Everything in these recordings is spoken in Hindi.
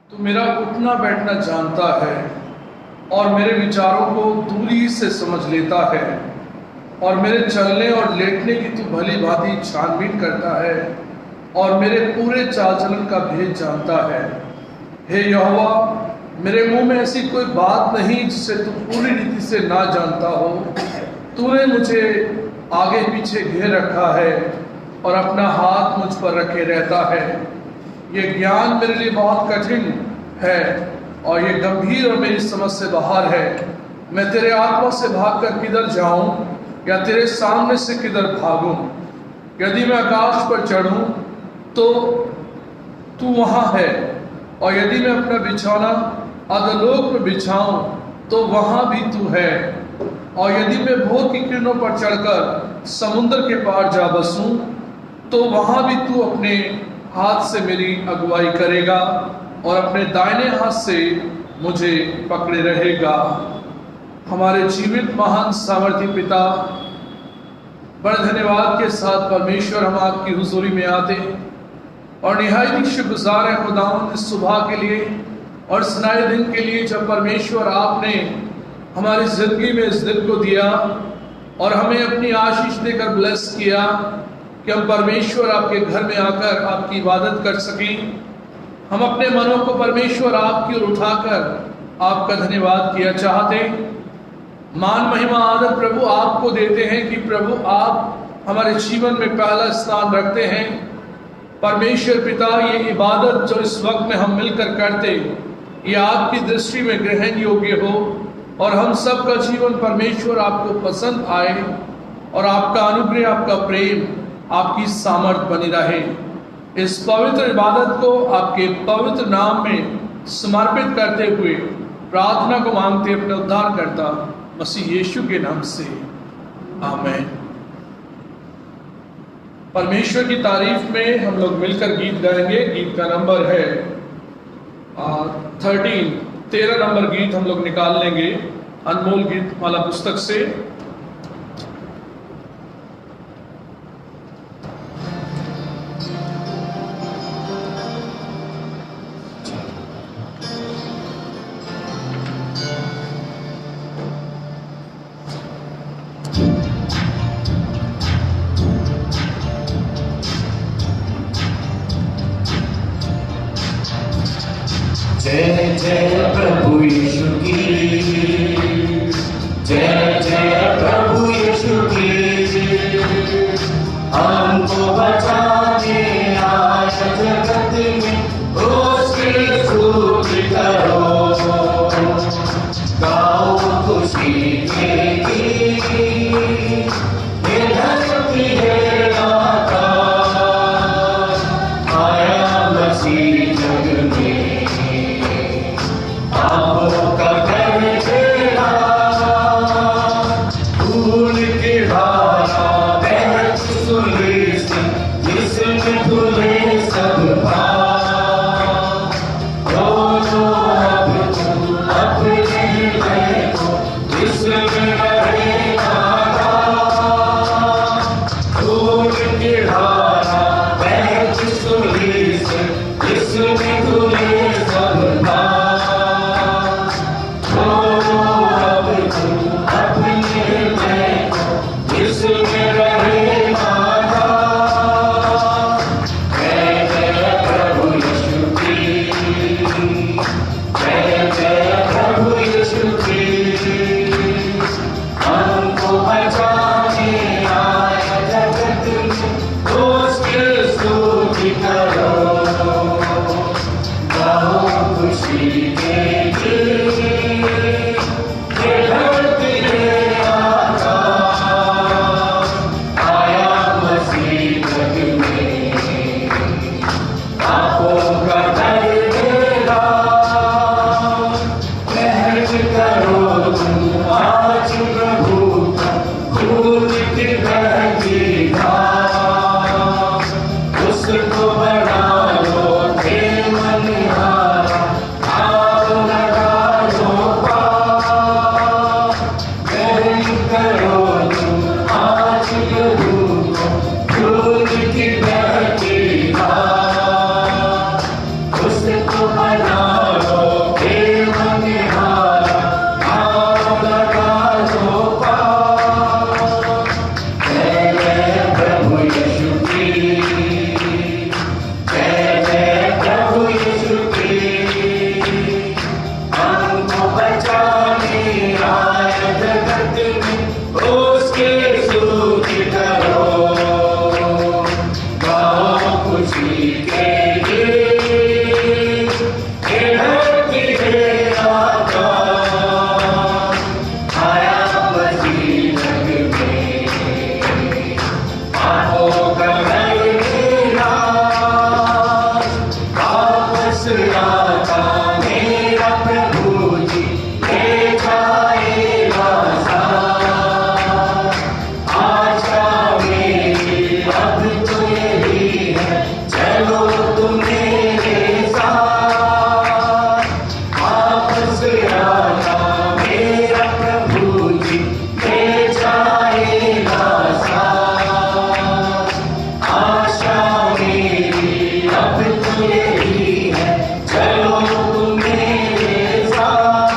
तू मेरा उठना बैठना जानता है और मेरे विचारों को दूरी से समझ लेता है और मेरे चलने और लेटने की तू भली भांति छानबीन करता है और मेरे पूरे चाल चलन का भेद जानता है। हे यहोवा, मेरे मुंह में ऐसी कोई बात नहीं जिसे तू पूरी रीति से ना जानता हो। तूने मुझे आगे पीछे घेर रखा है और अपना हाथ मुझ पर रखे रहता है। ये ज्ञान मेरे लिए बहुत कठिन है और ये गंभीर और मेरी समझ से बाहर है। मैं तेरे आत्मा से भागकर किधर जाऊं या तेरे सामने से किधर भागूं? यदि मैं आकाश पर चढ़ूं तो तू वहां है, और यदि मैं अपना बिछौना अधोलोक में बिछाऊं तो वहां भी तू है। और यदि मैं भोर की किरणों पर चढ़कर समुद्र के पार जा बसूं तो वहां भी तू अपने हाथ से मेरी अगुवाई करेगा और अपने दाहिने हाथ से मुझे पकड़े रहेगा। हमारे जीवित महान सामर्थी पिता, बड़े धन्यवाद के साथ परमेश्वर हम आपकी हुजूरी में आते और निहायत शुक्रगुजार है खुदावंद इस सुबह के लिए और इस नए दिन के लिए जब परमेश्वर आपने हमारी जिंदगी में इस दिन को दिया और हमें अपनी आशीष देकर ब्लेस किया कि हम परमेश्वर आपके घर में आकर आपकी इबादत कर सकें। हम अपने मनों को परमेश्वर आपकी ओर उठाकर आपका धन्यवाद किया चाहते। मान महिमा आदर प्रभु आपको देते हैं कि प्रभु आप हमारे जीवन में पहला स्थान रखते हैं। परमेश्वर पिता, ये इबादत जो इस वक्त में हम मिलकर करते, ये आपकी दृष्टि में ग्रहण योग्य हो और हम सब का जीवन परमेश्वर आपको पसंद आए और आपका अनुग्रह, आपका प्रेम, आपकी सामर्थ बनी रहे। इस पवित्र इबादत को आपके पवित्र नाम में समर्पित करते हुए प्रार्थना को मांगते अपने उद्धारकर्ता मसीह यीशु के नाम से, आमीन। परमेश्वर की तारीफ में हम लोग मिलकर गीत गाएंगे। गीत का नंबर है 13 नंबर गीत हम लोग निकाल लेंगे अनमोल गीत माला पुस्तक से। जय जय प्रभु यीशु की, जय जय प्रभु यीशु की। हमको बचाने आया जगत में, उसकी स्तुति करो। गाओ खुशी के गीत, ये धरती है आकाश, आया मसीह जग में। आपका घर तेरा, फूल के धारा बहत सुरेश, जिसमें धुले सब भाव। दोनों अब तू अपने हृदय को जिसमें रहेगा गाँव। फूल के धारा बहत सुरेश, जिसमें धुले सब भाव। उसको बना आता मेरा प्रभु जी ले जाएगा साथ। आशा मेरी अब तो यही है, चलो तुम मेरे साथ। वापस आता मेरा प्रभु जी ले जाएगा साथ। आशा मेरी अब तो यही है, चलो तुम मेरे साथ।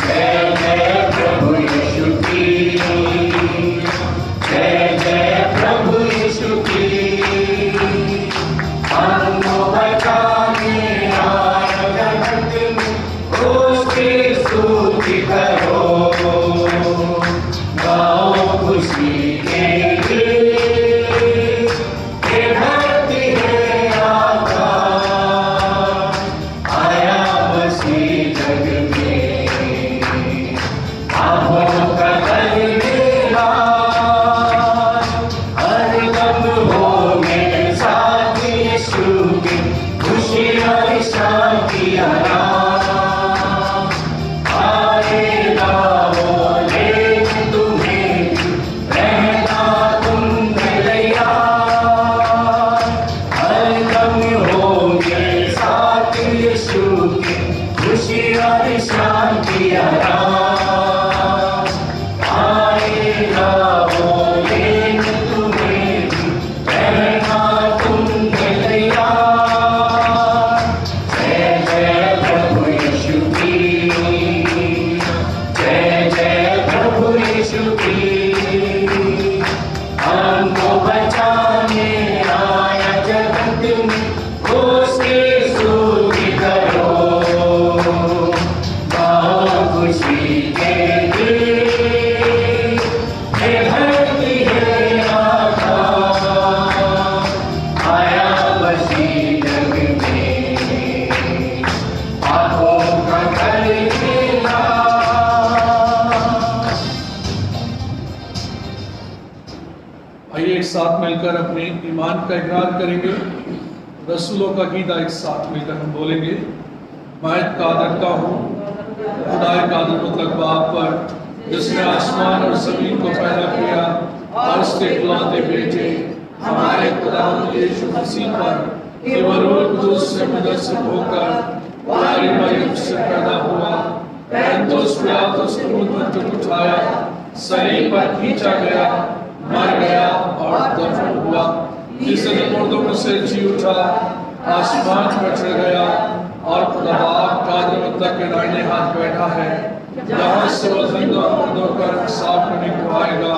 जय जय प्रभु यीशु की, जय जय प्रभु यीशु की। हमको बचाने आया जगत में, उसकी स्तुति करो। गाओ खुशी के गीत, ये धरती है आकाश। आया मसीह जग में, आहों का कलेरा। हर दम हो मेरे साथ यीशु की, खुशी और शांति आराम। आएगा वो लेके तुम्हें, रहना तुम तैयार। हर दम हो मेरे साथ यीशु की, खुशी और शांति आराम। आएगा वो लेके तुम्हें, रहना तुम तैयार। जय जय प्रभु यीशु की, जय जय प्रभु यीशु की। हमको बचाने आया जगत में, उसकी स्तुति करो। गाओ खुशी के गीत, ये धरती है आकाश। आया मसीह जग में, पापों का कलेरा। आइए एक साथ मिलकर अपने ईमान का इकरार करेंगे। रसूलों का गीत एक साथ मिलकर हम बोलेंगे। मैं कादर का हूँ, खुदा कादर मतलब बाप पर, जिसने आसमान और जमीन को पैदा किया, और उसके इकलौते बेटे हमारे खुदा यीशु मसीह पर, कि वह रूह कुदूस से मुदस्सर होकर कुंवारी मरियम से पैदा हुआ, पैंतुस पिलातुस क्रूस पर उठाया, सलीब पर खींचा गया, मर गया और दफन हुआ। तीसरे दिन मुर्दों में से जी उठा, आसमान पर चढ़ गया, और खुदा बाप कादर मतलब के दाहिने हाथ बैठा है, जहाँ से वो जिंदा और मुर्दों का इंसाफ करने को आएगा।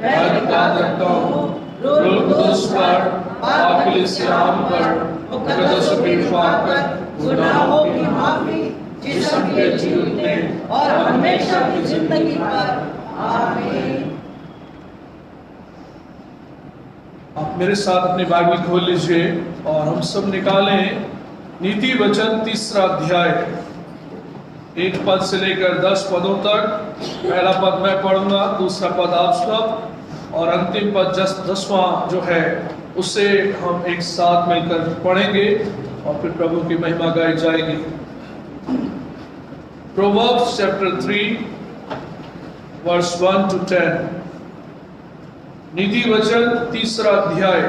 मैं कादर का हूँ, रूह कुदूस पर, पाक कलीसियाम पर, मुकद्दस बेफा कर गुनाहों की माफी, जिस्म के जीने और हमेशा की जिंदगी पर। आमीन। आप मेरे साथ अपनी बाइबल खोल लीजिए और हम सब निकालें नीति वचन 3 अध्याय, 1 पद से लेकर 10 पदों तक। पहला पद मैं पढ़ूंगा, दूसरा पद आप सब, और अंतिम पद 10वां जो है उसे हम एक साथ मिलकर पढ़ेंगे और फिर प्रभु की महिमा गाई जाएगी। Proverbs chapter 3 verse 1 to 10। नीति वचन 3 अध्याय।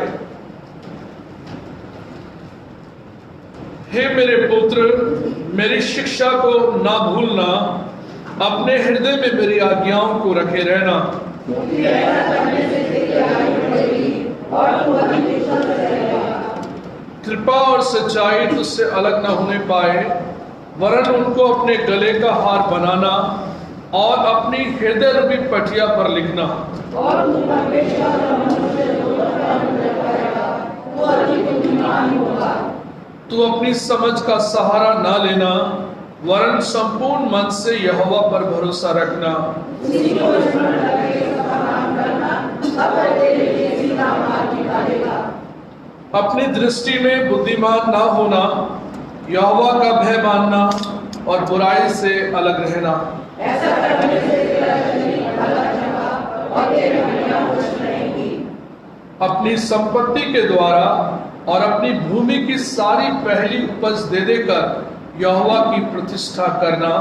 हे मेरे पुत्र, मेरी शिक्षा को ना भूलना, अपने हृदय में मेरी आज्ञाओं को रखे रहना। कृपा और सच्चाई तुझसे अलग न होने पाए, वरन उनको अपने गले का हार बनाना और अपनी हृदय रूपी पटिया पर लिखना। तू अपनी समझ का सहारा ना लेना, वरन संपूर्ण मन से यहोवा पर भरोसा रखना। अपनी दृष्टि में बुद्धिमान ना होना, यहोवा का भय मानना और बुराई से अलग रहना। ऐसा करने से तेरा शरीर अलग होगा और तेरी हड्डियां खुश रहेंगी। अपनी संपत्ति के द्वारा और अपनी भूमि की सारी पहली उपज दे देकर यहोवा की प्रतिष्ठा करना।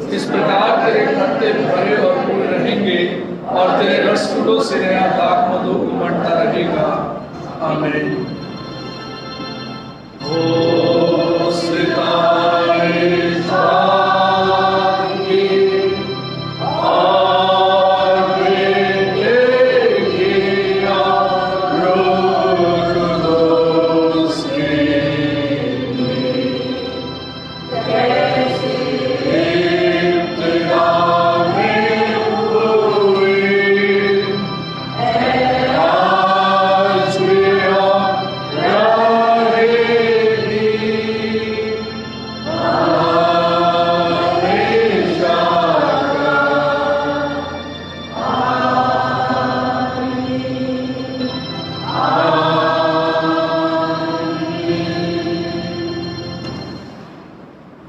इस प्रकार तेरे खत्ते भरे और पूरे रहेंगे और तेरे रसगुल्लों से नया दाख मधु उमड़ता रहेगा। आमीन। ओ सितारे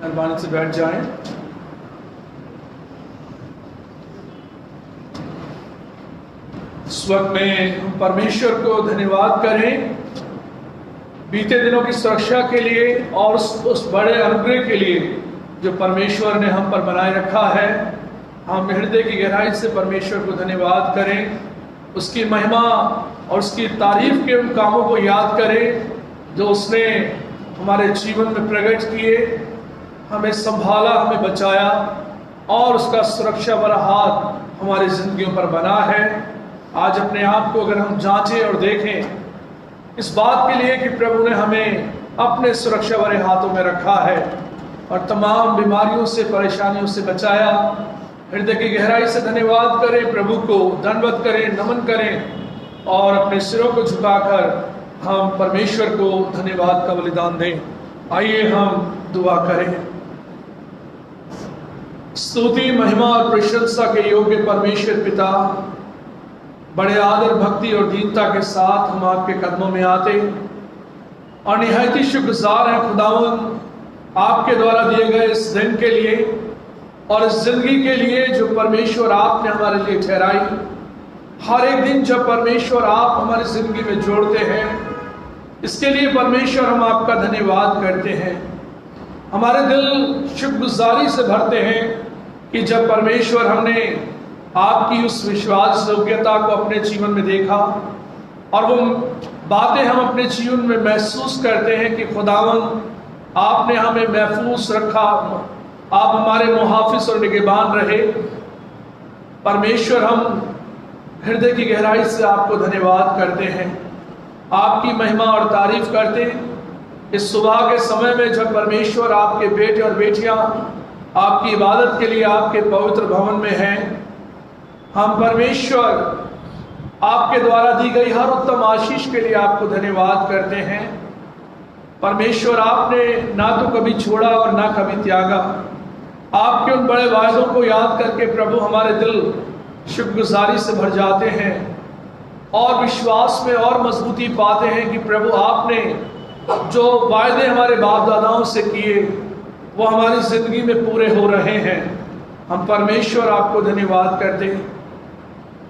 मेहरबानी से बैठ जाएं। इस वक्त में हम परमेश्वर को धन्यवाद करें बीते दिनों की सुरक्षा के लिए और उस बड़े अनुग्रह के लिए जो परमेश्वर ने हम पर बनाए रखा है। हम हृदय की गहराई से परमेश्वर को धन्यवाद करें, उसकी महिमा और उसकी तारीफ के उन कामों को याद करें जो उसने हमारे जीवन में प्रकट किए, हमें संभाला, हमें बचाया और उसका सुरक्षा भरा हाथ हमारी जिंदगियों पर बना है। आज अपने आप को अगर हम जांचें और देखें इस बात के लिए कि प्रभु ने हमें अपने सुरक्षा भरे हाथों में रखा है और तमाम बीमारियों से, परेशानियों से बचाया। हृदय की गहराई से धन्यवाद करें, प्रभु को दंडवत करें, नमन करें और अपने सिरों को झुकाकर हम परमेश्वर को धन्यवाद का बलिदान दें। आइए हम दुआ करें। स्तुति, महिमा और प्रशंसा के योग्य परमेश्वर पिता, बड़े आदर, भक्ति और दीनता के साथ हम आपके कदमों में आते और निहायत ही शुक्रगुजार हैं खुदावंद आपके द्वारा दिए गए इस दिन के लिए और इस जिंदगी के लिए जो परमेश्वर आपने हमारे लिए ठहराई। हर एक दिन जब परमेश्वर आप हमारी जिंदगी में जोड़ते हैं, इसके लिए परमेश्वर हम आपका धन्यवाद करते हैं। हमारे दिल शुक्रगुजारी से भरते हैं कि जब परमेश्वर हमने आपकी उस विश्वास योग्यता को अपने जीवन में देखा और वो बातें हम अपने जीवन में महसूस करते हैं कि खुदावंद आपने हमें महफूज रखा, आप हमारे मुहाफिज और निगहबान रहे। परमेश्वर हम हृदय की गहराई से आपको धन्यवाद करते हैं, आपकी महिमा और तारीफ करते हैं। इस सुबह के समय में जब परमेश्वर आपके बेटे और बेटियां आपकी इबादत के लिए आपके पवित्र भवन में हैं, हम परमेश्वर आपके द्वारा दी गई हर उत्तम आशीष के लिए आपको धन्यवाद करते हैं। परमेश्वर आपने ना तो कभी छोड़ा और ना कभी त्यागा। आपके उन बड़े वायदों को याद करके प्रभु हमारे दिल शुक्रगुजारी से भर जाते हैं और विश्वास में और मजबूती पाते हैं कि प्रभु आपने जो वायदे हमारे बाप दादाओं से किए वो हमारी जिंदगी में पूरे हो रहे हैं। हम परमेश्वर आपको धन्यवाद करते हैं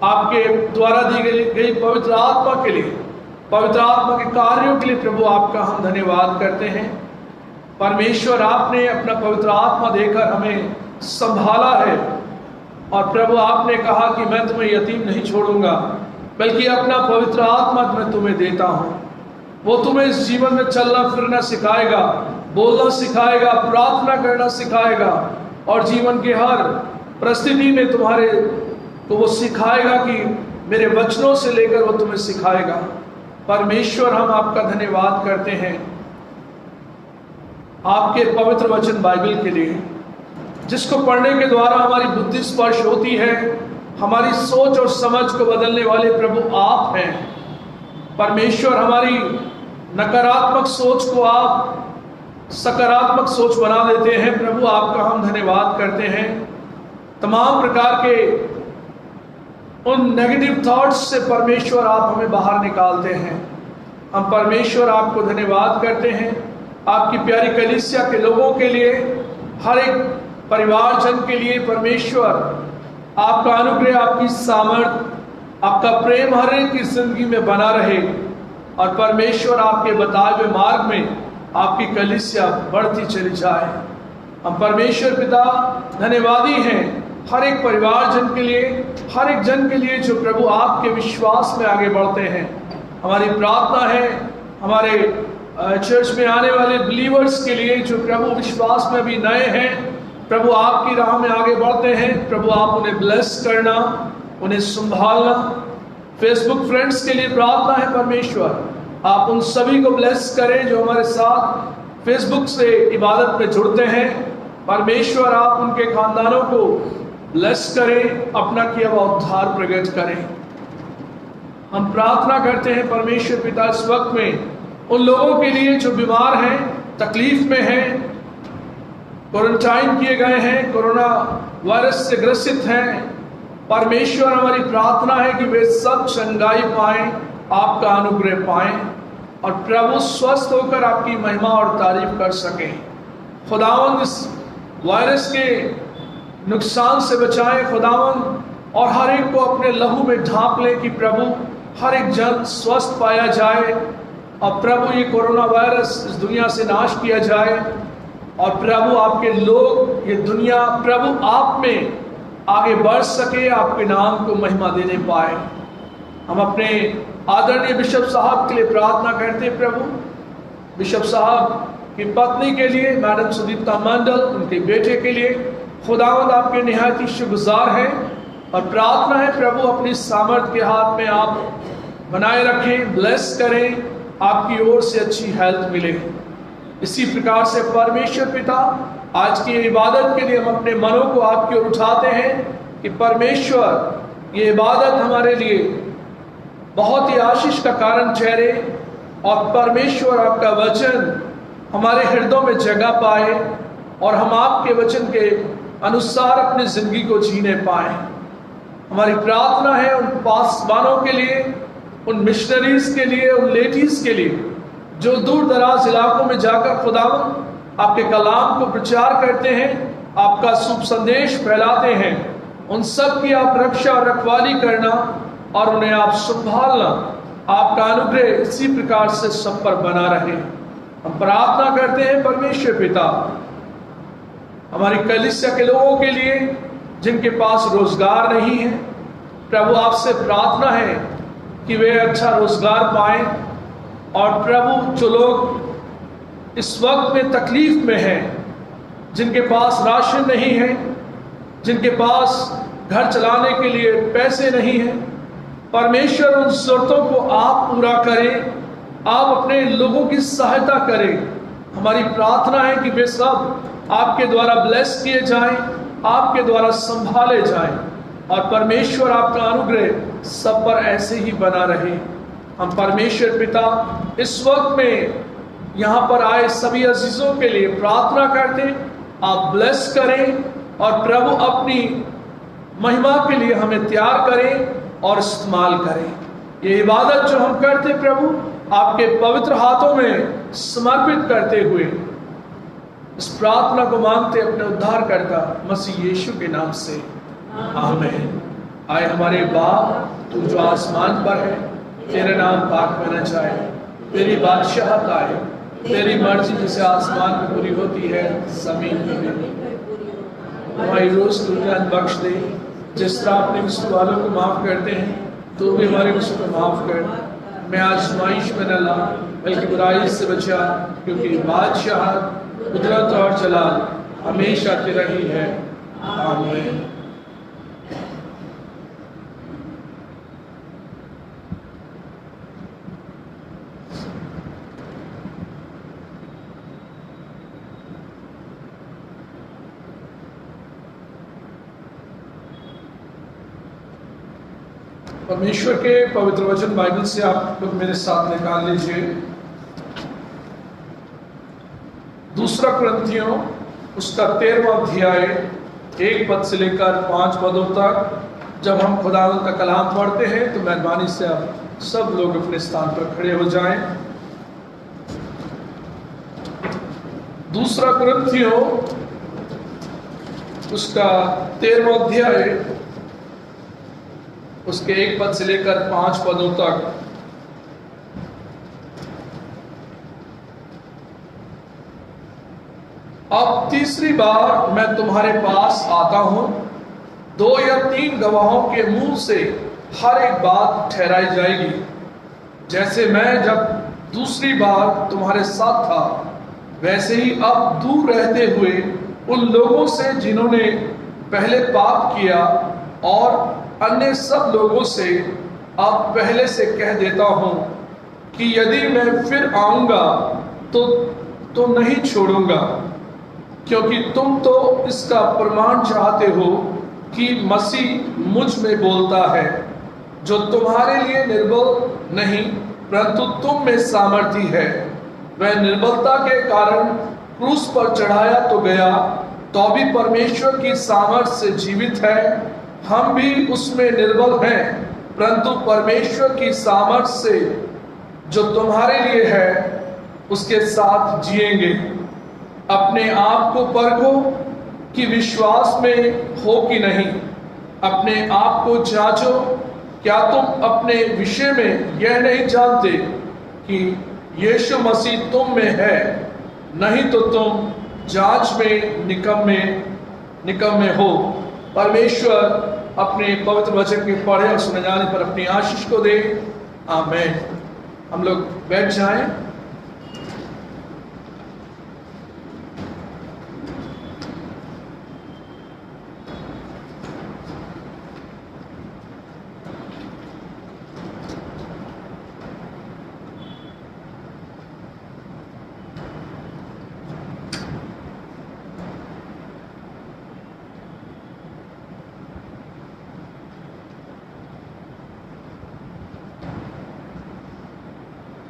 आपके द्वारा दी गई पवित्र आत्मा के लिए, पवित्र आत्मा के कार्यों के लिए प्रभु आपका हम धन्यवाद करते हैं। परमेश्वर आपने अपना पवित्र आत्मा देकर हमें संभाला है और प्रभु आपने कहा कि मैं तुम्हें यतीम नहीं छोड़ूंगा बल्कि अपना पवित्र आत्मा मैं तुम्हें देता हूँ। वो तुम्हें इस जीवन में चलना फिरना सिखाएगा, बोलना सिखाएगा, प्रार्थना करना सिखाएगा और जीवन के हर परिस्थिति में तुम्हारे तो वो सिखाएगा कि मेरे वचनों से लेकर वो तुम्हें सिखाएगा। परमेश्वर हम आपका धन्यवाद करते हैं आपके पवित्र वचन बाइबल के लिए, जिसको पढ़ने के द्वारा हमारी बुद्धि स्पर्श होती है, हमारी सोच और समझ को बदलने वाले प्रभु आप हैं। परमेश्वर हमारी नकारात्मक सोच को आप सकारात्मक सोच बना देते हैं। प्रभु आपका हम धन्यवाद करते हैं। तमाम प्रकार के उन नेगेटिव थॉट्स से परमेश्वर आप हमें बाहर निकालते हैं। हम परमेश्वर आपको धन्यवाद करते हैं आपकी प्यारी कलीसिया के लोगों के लिए, हर एक परिवारजन के लिए। परमेश्वर आपका अनुग्रह, आपकी सामर्थ, आपका प्रेम हर एक की जिंदगी में बना रहे। और परमेश्वर आपके बताए हुए मार्ग में आपकी कलीसिया बढ़ती चली जाए। हम परमेश्वर पिता धन्यवादी हैं हर एक परिवारजन के लिए, हर एक जन के लिए जो प्रभु आपके विश्वास में आगे बढ़ते हैं। हमारी प्रार्थना है हमारे चर्च में आने वाले बिलीवर्स के लिए जो प्रभु विश्वास में भी नए हैं, प्रभु आपकी राह में आगे बढ़ते हैं। प्रभु आप उन्हें ब्लेस करना, उन्हें संभालना। फेसबुक फ्रेंड्स के लिए प्रार्थना है परमेश्वर आप उन सभी को ब्लेस करें जो हमारे साथ फेसबुक से इबादत में जुड़ते हैं। परमेश्वर आप उनके खानदानों को ब्लेस करें, अपना किया हुआ उद्धार प्रकट करें। हम प्रार्थना करते हैं परमेश्वर पिता इस वक्त में उन लोगों के लिए जो बीमार हैं, तकलीफ में हैं, क्वारंटाइन किए गए हैं, कोरोना वायरस से ग्रसित हैं। परमेश्वर हमारी प्रार्थना है कि वे सब चंगाई पाएं, आपका अनुग्रह पाएं और प्रभु स्वस्थ होकर आपकी महिमा और तारीफ कर सकें। खुदावंद इस वायरस के नुकसान से बचाएं खुदावंद, और हर एक को अपने लहू में ढांप लें कि प्रभु हर एक जन स्वस्थ पाया जाए और प्रभु ये कोरोना वायरस इस दुनिया से नाश किया जाए और प्रभु आपके लोग ये दुनिया प्रभु आप में आगे बढ़ सके, आपके नाम को महिमा देने पाए। हम अपने आदरणीय बिशप साहब के लिए प्रार्थना करते हैं प्रभु, बिशप साहब की पत्नी के लिए मैडम सुदीप्ता मंडल, उनके बेटे के लिए खुदावंद आपके निहायत ही शुक्रगुजार हैं और प्रार्थना है प्रभु अपनी सामर्थ के हाथ में आप बनाए रखें, ब्लेस करें, आपकी ओर से अच्छी हेल्थ मिले। इसी प्रकार से परमेश्वर पिता आज की इबादत के लिए हम अपने मनों को आपकी ओर उठाते हैं कि परमेश्वर ये इबादत हमारे लिए बहुत ही आशीष का कारण ठहरे और परमेश्वर आपका वचन हमारे हृदयों में जगह पाए और हम आपके वचन के अनुसार अपनी जिंदगी को जीने पाए। हमारी प्रार्थना है उन पासवानों के लिए, उन मिशनरीज के लिए, उन लेडीज के लिए जो दूर दराज इलाकों में जाकर खुदावंद आपके कलाम को प्रचार करते हैं, आपका शुभ संदेश फैलाते हैं। उन सब की आप रक्षा और रखवाली करना और उन्हें आप संभालना, आपका अनुग्रह इसी प्रकार से सब पर बना रहे। हम प्रार्थना करते हैं परमेश्वर पिता हमारी कलीसिया के लोगों के लिए जिनके पास रोजगार नहीं है, प्रभु आपसे प्रार्थना है कि वे अच्छा रोजगार पाएं और प्रभु जो लोग इस वक्त में तकलीफ में हैं, जिनके पास राशन नहीं है, जिनके पास घर चलाने के लिए पैसे नहीं हैं, परमेश्वर उन जरूरतों को आप पूरा करें, आप अपने लोगों की सहायता करें। हमारी प्रार्थना है कि वे सब आपके द्वारा ब्लेस किए जाएं, आपके द्वारा संभाले जाएं और परमेश्वर आपका अनुग्रह सब पर ऐसे ही बना रहे। हम परमेश्वर पिता इस वक्त में यहाँ पर आए सभी अजीजों के लिए प्रार्थना करते हैं, आप ब्लेस करें और प्रभु अपनी महिमा के लिए हमें तैयार करें और इस्तेमाल करें। ये इबादत जो हम करते प्रभु आपके पवित्र हाथों में समर्पित करते हुए इस प्रार्थना को मांगते अपने उद्धारकर्ता मसीह यीशु के नाम से, आमीन। आए हमारे बाप तू जो आसमान पर है, तेरा नाम पाक माना जाए, तेरी बादशाहत आए, तेरी मर्जी जैसे आसमान में पूरी होती है जमीन में भी। हमारी रोज तुझे बख्श दे, जिस तरह अपने गुस्से वालों को माफ करते हैं तो भी हमारे गुस्से को माफ कर। मैं आजमाइश में न ला बल्कि बुराई से बचा, क्योंकि बादशाहत कुदरत और जलाल हमेशा तेरा ही है, आमीन। परमेश्वर के पवित्र वचन बाइबल से आप लोग मेरे साथ निकाल लीजिए दूसरा कुरिन्थियों उसका 13वां अध्याय 1 पद से लेकर 5 पदों तक। जब हम खुदावंद का कलाम पढ़ते हैं तो मेहरबानी से आप सब लोग अपने स्थान पर खड़े हो जाएं। दूसरा कुरिन्थियों उसका 13वां अध्याय उसके 1 पद से लेकर 5 पदों तक। अब तीसरी बार मैं तुम्हारे पास आता हूं, 2 या 3 गवाहों के मुंह से हर एक बात ठहराई जाएगी। जैसे मैं जब दूसरी बार तुम्हारे साथ था, वैसे ही अब दूर रहते हुए उन लोगों से जिन्होंने पहले पाप किया और अन्य सब लोगों से अब पहले से कह देता हूं कि यदि मैं फिर आऊंगा तो नहीं छोड़ूंगा, क्योंकि तुम तो इसका प्रमाण चाहते हो कि मसीह मुझ में बोलता है, जो तुम्हारे लिए निर्बल नहीं परंतु तुम में सामर्थी है। वह निर्बलता के कारण क्रूस पर चढ़ाया तो गया, तो भी परमेश्वर की सामर्थ से जीवित है। हम भी उसमें निर्बल हैं, परंतु परमेश्वर की सामर्थ से जो तुम्हारे लिए है उसके साथ जिएंगे। अपने आप को परखो कि विश्वास में हो कि नहीं। अपने आप को जांचो, क्या तुम अपने विषय में यह नहीं जानते कि यीशु मसीह तुम में है? नहीं तो तुम जांच में निकम्मे हो। परमेश्वर अपने पवित्र वचन के पढ़े और सुने जाने पर अपनी आशीष को दे। आमीन। हम लोग बैठ जाएं।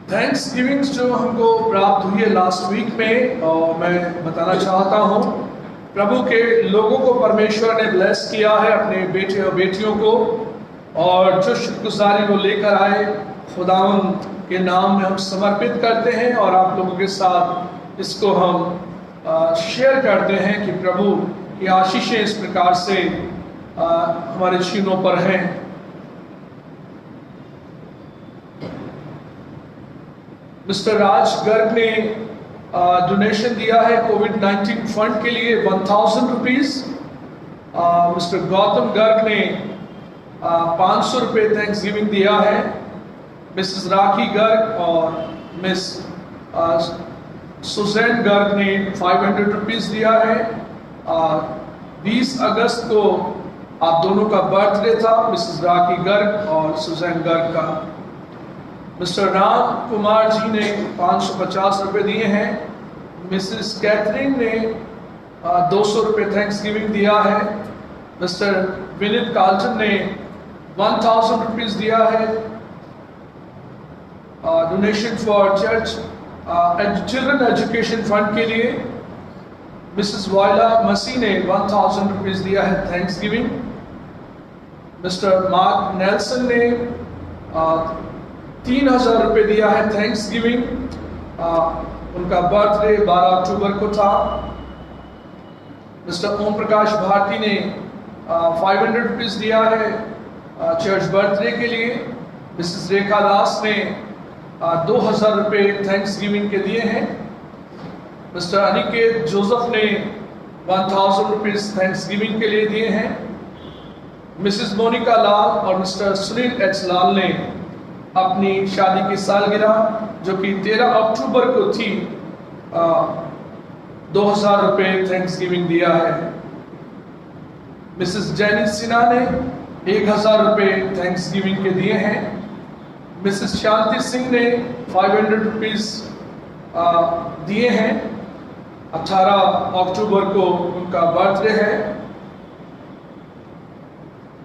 थैंक्स गिविंग जो हमको प्राप्त हुई है लास्ट वीक में, और मैं बताना चाहता हूँ प्रभु के लोगों को परमेश्वर ने ब्लेस किया है, अपने बेटे और बेटियों को, और जो शुक्रगुजारी वो लेकर आए खुदावन के नाम में हम समर्पित करते हैं और आप लोगों के साथ इसको हम शेयर करते हैं कि प्रभु की आशीषें इस प्रकार से हमारे जीवनों पर हैं। मिस्टर राज गर्ग ने डोनेशन दिया है कोविड-19 फंड के लिए 1000 रुपीज। मिस्टर गौतम गर्ग ने 500 रुपये थैंक्स गिविंग दिया है। मिसेस राखी गर्ग और मिस सुजैन गर्ग ने 500 रुपीज दिया है। 20 अगस्त को आप दोनों का बर्थडे था, मिसेस राखी गर्ग और सुजैन गर्ग का। मिस्टर राम कुमार जी ने 550 रुपये दिए हैं। मिसेस कैथरीन ने 200 रुपये थैंक्स गिविंग दिया है। मिस्टर विनीत काल्टन ने 1000 रुपीज दिया है donation for church children education fund के लिए। मिसेस वायला मसी ने 1000 रुपीज दिया है thanks giving. Mister mark Nelson ने 3000 रुपये दिया है थैंक्स गिविंग। उनका बर्थडे 12 अक्टूबर को था। मिस्टर ओम प्रकाश भारती ने 500 रुपीज दिया है चर्च बर्थडे के लिए। मिसेस रेखा दास ने 2000 रुपये थैंक्स गिविंग के दिए हैं। मिस्टर अनिकेत जोसेफ ने 1000 रुपीज थैंक्स गिविंग के लिए दिए हैं। मिसेस मोनिका लाल और मिस्टर सुनील एच लाल ने अपनी शादी की सालगिरह जो कि 13 अक्टूबर को थी 2000 रुपये थैंक्स गिविंग दिया है। मिसेस जैनी सिन्हा ने 1000 रुपये थैंक्स गिविंग के दिए हैं। मिसेस शांति सिंह ने 500 रुपीज दिए हैं। 18 अक्टूबर को उनका बर्थडे है।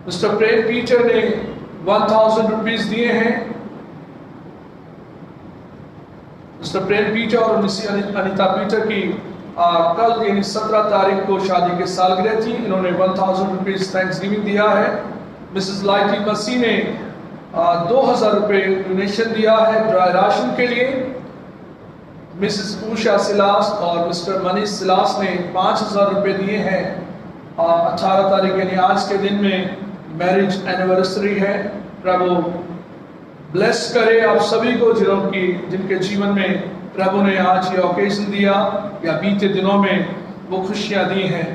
मिस्टर प्रेम पीटर ने 1000 रुपीज दिए हैं। मिस्टर प्रेम पीटर और मिस अनिता पीटर की कल यानी 17 तारीख को शादी की सालगिरह थी। इन्होंने 1000 रुपीज थैंक्स गिविंग दिया है। मिसेस लाइटी मसी ने 2000 रुपये डोनेशन दिया है ड्राई राशन के लिए। मिसेस उषा सिलास और मिस्टर मनीष सिलास ने 5000 रुपये दिए हैं। 18 तारीख यानी आज के दिन में मैरिज एनिवर्सरी है। प्रभु ब्लेस करे आप सभी को जिनके जीवन में प्रभु ने आज ये ओकेजन दिया या बीते दिनों में वो खुशियाँ दी हैं।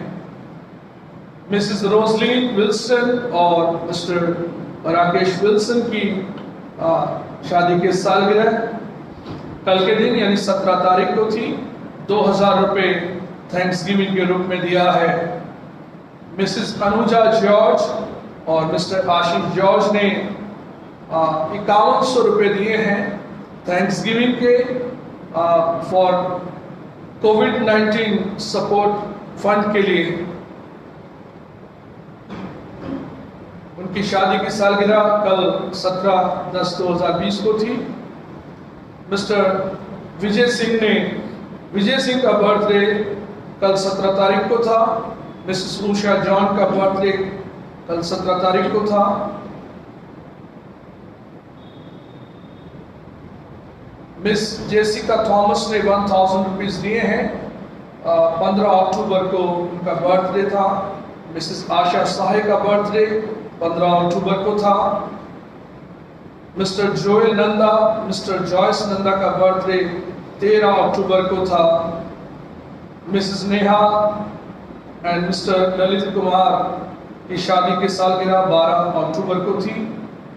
मिसेस रोजलिन विल्सन और मिस्टर राकेश विल्सन की शादी की सालगिरह कल के दिन यानी 17 तारीख को थी। 2000 रुपये थैंक्स गिविंग के रूप में दिया है। मिसेस अनुजा जॉर्ज और मिस्टर आशीष जॉर्ज ने 5100 रुपये दिए हैं थैंक्स गिविंग के फॉर कोविड-19 सपोर्ट फंड के लिए। उनकी शादी की सालगिरह कल 17/10/2020 को थी। मिस्टर विजय सिंह का बर्थडे कल 17 तारीख को था। मिसेस उषा जॉन का बर्थडे कल 17 तारीख को था। मिस जेसिका थॉमस ने 1000 रुपीज दिए हैं। 15 अक्टूबर को उनका बर्थडे था। मिसेस आशा साहे का बर्थडे 15 अक्टूबर को था। Mr Joel Nanda, Mr Joyce Nanda का बर्थडे 13 अक्टूबर को था। Mrs Neha and Mr Lalit Kumar की शादी की सालगिरह 12 अक्टूबर को थी।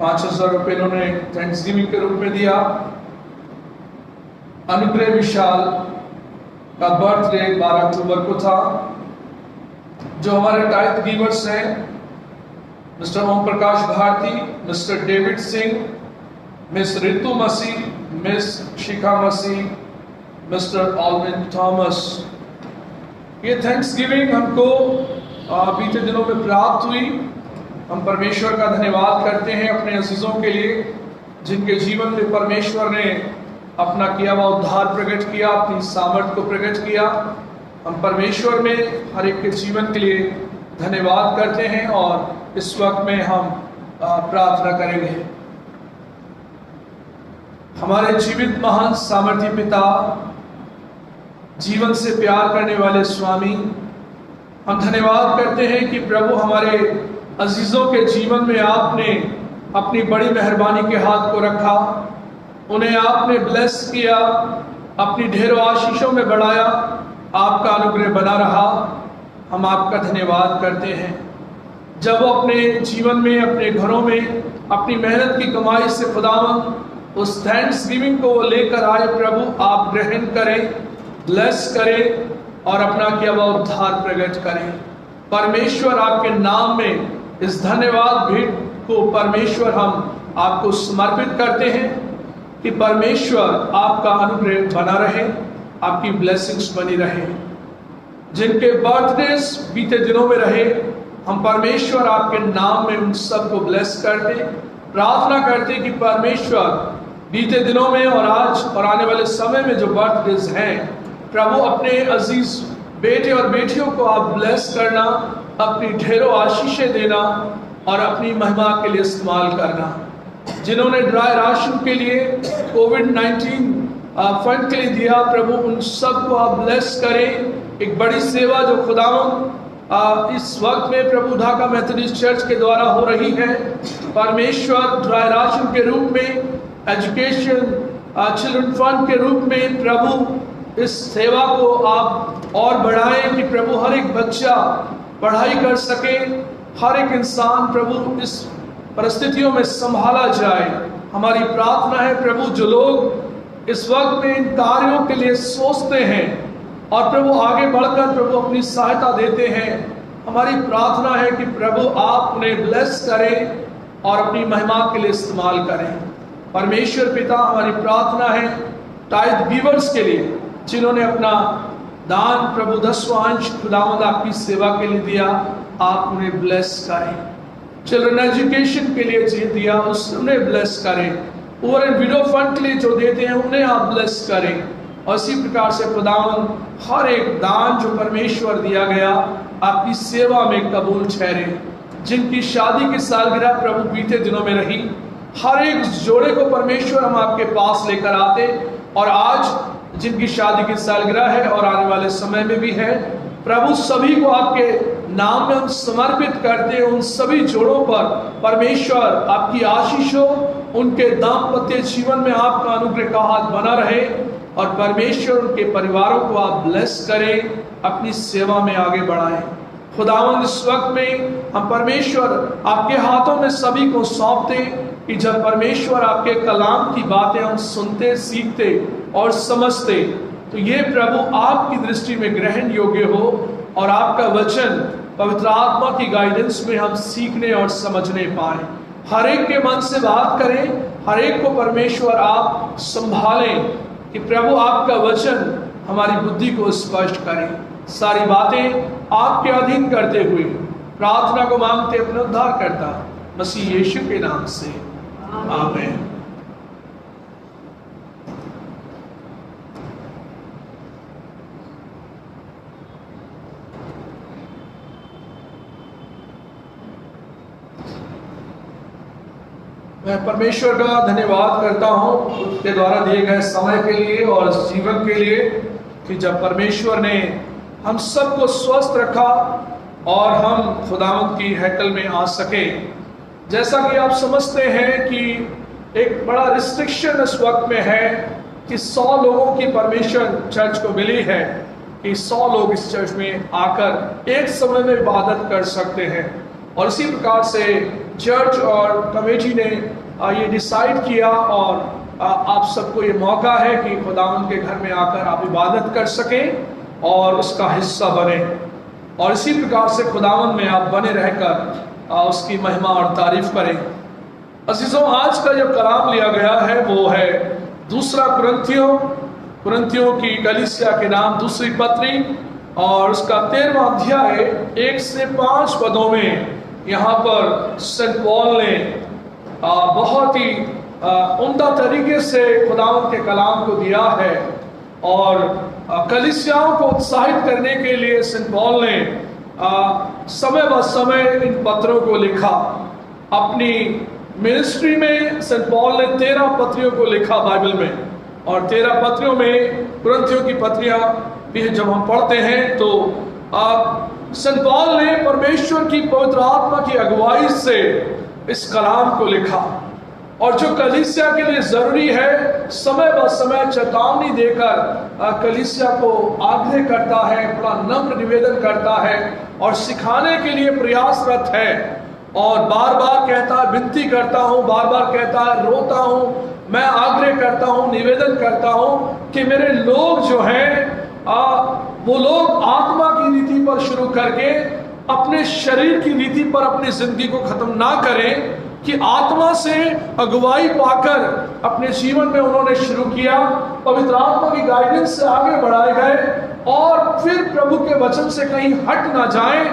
5000 रुपये इन्होंने थैंक्स गिविंग के रूप में दिया। अनुग्रह विशाल का बर्थडे 12 अक्टूबर को था। जो हमारे टाइथ गिवर्स हैं, mister Om Prakash Bharti, mister David Singh, miss Ritu Masih, miss Shikha Masih, mister Alwin Thomas. ये थैंक्स गिविंग हमको बीते दिनों में प्राप्त हुई। हम परमेश्वर का धन्यवाद करते हैं अपने अजीजों के लिए जिनके जीवन में परमेश्वर ने अपना किया हुआ उद्धार प्रकट किया, अपनी सामर्थ को प्रकट किया। हम परमेश्वर में हर एक के जीवन के लिए धन्यवाद करते हैं और इस वक्त में हम प्रार्थना करेंगे। हमारे जीवित महान सामर्थी पिता, जीवन से प्यार करने वाले स्वामी, हम धन्यवाद करते हैं कि प्रभु हमारे अजीजों के जीवन में आपने अपनी बड़ी मेहरबानी के हाथ को रखा, उन्हें आपने ब्लेस किया, अपनी ढेरों आशीषों में बढ़ाया, आपका अनुग्रह बना रहा। हम आपका धन्यवाद करते हैं। जब वो अपने जीवन में, अपने घरों में अपनी मेहनत की कमाई से खुदावंद उस थैंक्स गिविंग को वो लेकर आए, प्रभु आप ग्रहण करें, ब्लेस करें और अपना किया हुआ उद्धार प्रकट करें। परमेश्वर आपके नाम में इस धन्यवाद भेंट को परमेश्वर हम आपको समर्पित करते हैं कि परमेश्वर आपका अनुग्रह बना रहे, आपकी ब्लेसिंग्स बनी रहे। जिनके बर्थडेज बीते दिनों में रहे, हम परमेश्वर आपके नाम में उन सबको ब्लेस करते, प्रार्थना करते कि परमेश्वर बीते दिनों में और आज और आने वाले समय में जो बर्थडेज हैं, प्रभु अपने अजीज बेटे और बेटियों को आप ब्लेस करना, अपनी ढेरों आशीषें देना और अपनी महिमा के लिए इस्तेमाल करना। जिन्होंने ड्राई राशन के लिए कोविड-19 फंड के लिए दिया, प्रभु उन सबको आप ब्लेस करें। एक बड़ी सेवा जो खुदावंद इस वक्त में प्रभु ढाका मेथोडिस्ट चर्च के द्वारा हो रही है, परमेश्वर ड्राई राशन के रूप में, एजुकेशन चिल्ड्रन फंड के रूप में, प्रभु इस सेवा को आप और बढ़ाएं कि प्रभु हर एक बच्चा पढ़ाई कर सके, हर एक इंसान प्रभु इस परिस्थितियों में संभाला जाए। हमारी प्रार्थना है प्रभु, जो लोग इस वक्त में इन कार्यों के लिए सोचते हैं और प्रभु आगे बढ़कर प्रभु अपनी सहायता देते हैं, हमारी प्रार्थना है कि प्रभु आप उन्हें ब्लेस करें और अपनी महिमा के लिए इस्तेमाल करें। परमेश्वर पिता, हमारी प्रार्थना है टाइथ गिवर्स के लिए जिन्होंने अपना दान प्रभु 10वां अंश खुदावंद आपकी सेवा के लिए दिया, आप उन्हें ब्लेस करें। चिल्ड्रन एजुकेशन के लिए जो दिया उन्हें ब्लेस करें। पुअर एंड विडो फंड के लिए जो देते हैं उन्हें आप ब्लेस करें। और इसी प्रकार से खुदावंद हर एक दान जो परमेश्वर दिया गया आपकी सेवा में कबूल ठहरे। जिनकी शादी की सालगिरह प्रभु बीते दिनों में रही, हर एक जोड़े को परमेश्वर हम आपके पास लेकर आते, और आज जिनकी शादी की सालगिरह है और आने वाले समय में भी है, प्रभु सभी को आपके नाम में हम समर्पित करते हैं। उन सभी जोड़ों पर परमेश्वर आपकी आशीष हो, उनके दाम्पत्य जीवन में आपका अनुग्रह का हाथ बना रहे। और परमेश्वर उनके परिवारों को आप ब्लेस करें, अपनी सेवा में आगे बढ़ाएं। खुदावंद इस वक्त में हम परमेश्वर आपके हाथों में सभी को सौंपते कि जब परमेश्वर आपके कलाम की बातें हम सुनते, सीखते और समझते तो ये प्रभु आपकी दृष्टि में ग्रहण योग्य हो और आपका वचन पवित्र आत्मा की गाइडेंस में हम सीखने और समझने पाए। हर एक के मन से बात करें, हर एक को परमेश्वर आप संभालें कि प्रभु आपका वचन हमारी बुद्धि को स्पष्ट करें। सारी बातें आपके अधीन करते हुए प्रार्थना को मांगते अपने उद्धार करता मसीह यीशु के नाम से, आमीन। मैं परमेश्वर का धन्यवाद करता हूँ उसके द्वारा दिए गए समय के लिए और इस जीवन के लिए कि जब परमेश्वर ने हम सबको स्वस्थ रखा और हम खुदावंद की हैकल में आ सके। जैसा कि आप समझते हैं कि एक बड़ा रिस्ट्रिक्शन इस वक्त में है कि 100 लोगों की परमिशन चर्च को मिली है कि 100 लोग इस चर्च में आकर एक समय में इबादत कर सकते हैं। और इसी प्रकार से चर्च और कमेटी ने ये डिसाइड किया और आप सबको ये मौका है कि खुदावंद के घर में आकर आप इबादत कर सकें और उसका हिस्सा बने और इसी प्रकार से खुदावंद में आप बने रहकर उसकी महिमा और तारीफ करें। अजीजों, आज का जो कलाम लिया गया है वो है दूसरा कुरिन्थियों की कलीसिया के नाम दूसरी पत्री और उसका 13वां अध्याय 1 से 5 पदों में यहाँ पर सेंट पॉल ने बहुत ही उम्दा तरीके से खुदावंद के कलाम को दिया है और कलीसियाओं को उत्साहित करने के लिए सेंट पॉल ने समय ब समय इन पत्रों को लिखा। अपनी मिनिस्ट्री में सेंट पॉल ने 13 पत्रियों को लिखा बाइबल में और 13 पत्रियों में कुरिन्थियों की पत्रियां भी जब हम पढ़ते हैं तो सेंट पॉल ने परमेश्वर की पवित्र आत्मा की अगुवाई से इस कलाम को लिखा और जो कलीसिया के लिए जरूरी है समय ब समय चेतावनी देकर कलीसिया को आग्रह करता है, बड़ा नम्र निवेदन करता है और सिखाने के लिए प्रयासरत है और बार बार कहता है, विनती करता हूँ, बार बार कहता है, रोता हूँ, मैं आग्रह करता हूँ, निवेदन करता हूँ कि मेरे लोग जो हैं वो लोग आत्मा की रीति पर शुरू करके अपने शरीर की रीति पर अपनी जिंदगी को खत्म ना करें कि आत्मा से अगुवाई पाकर अपने जीवन में उन्होंने शुरू किया, पवित्र आत्मा की गाइडेंस से आगे बढ़ाए गए और फिर प्रभु के वचन से कहीं हट ना जाएं,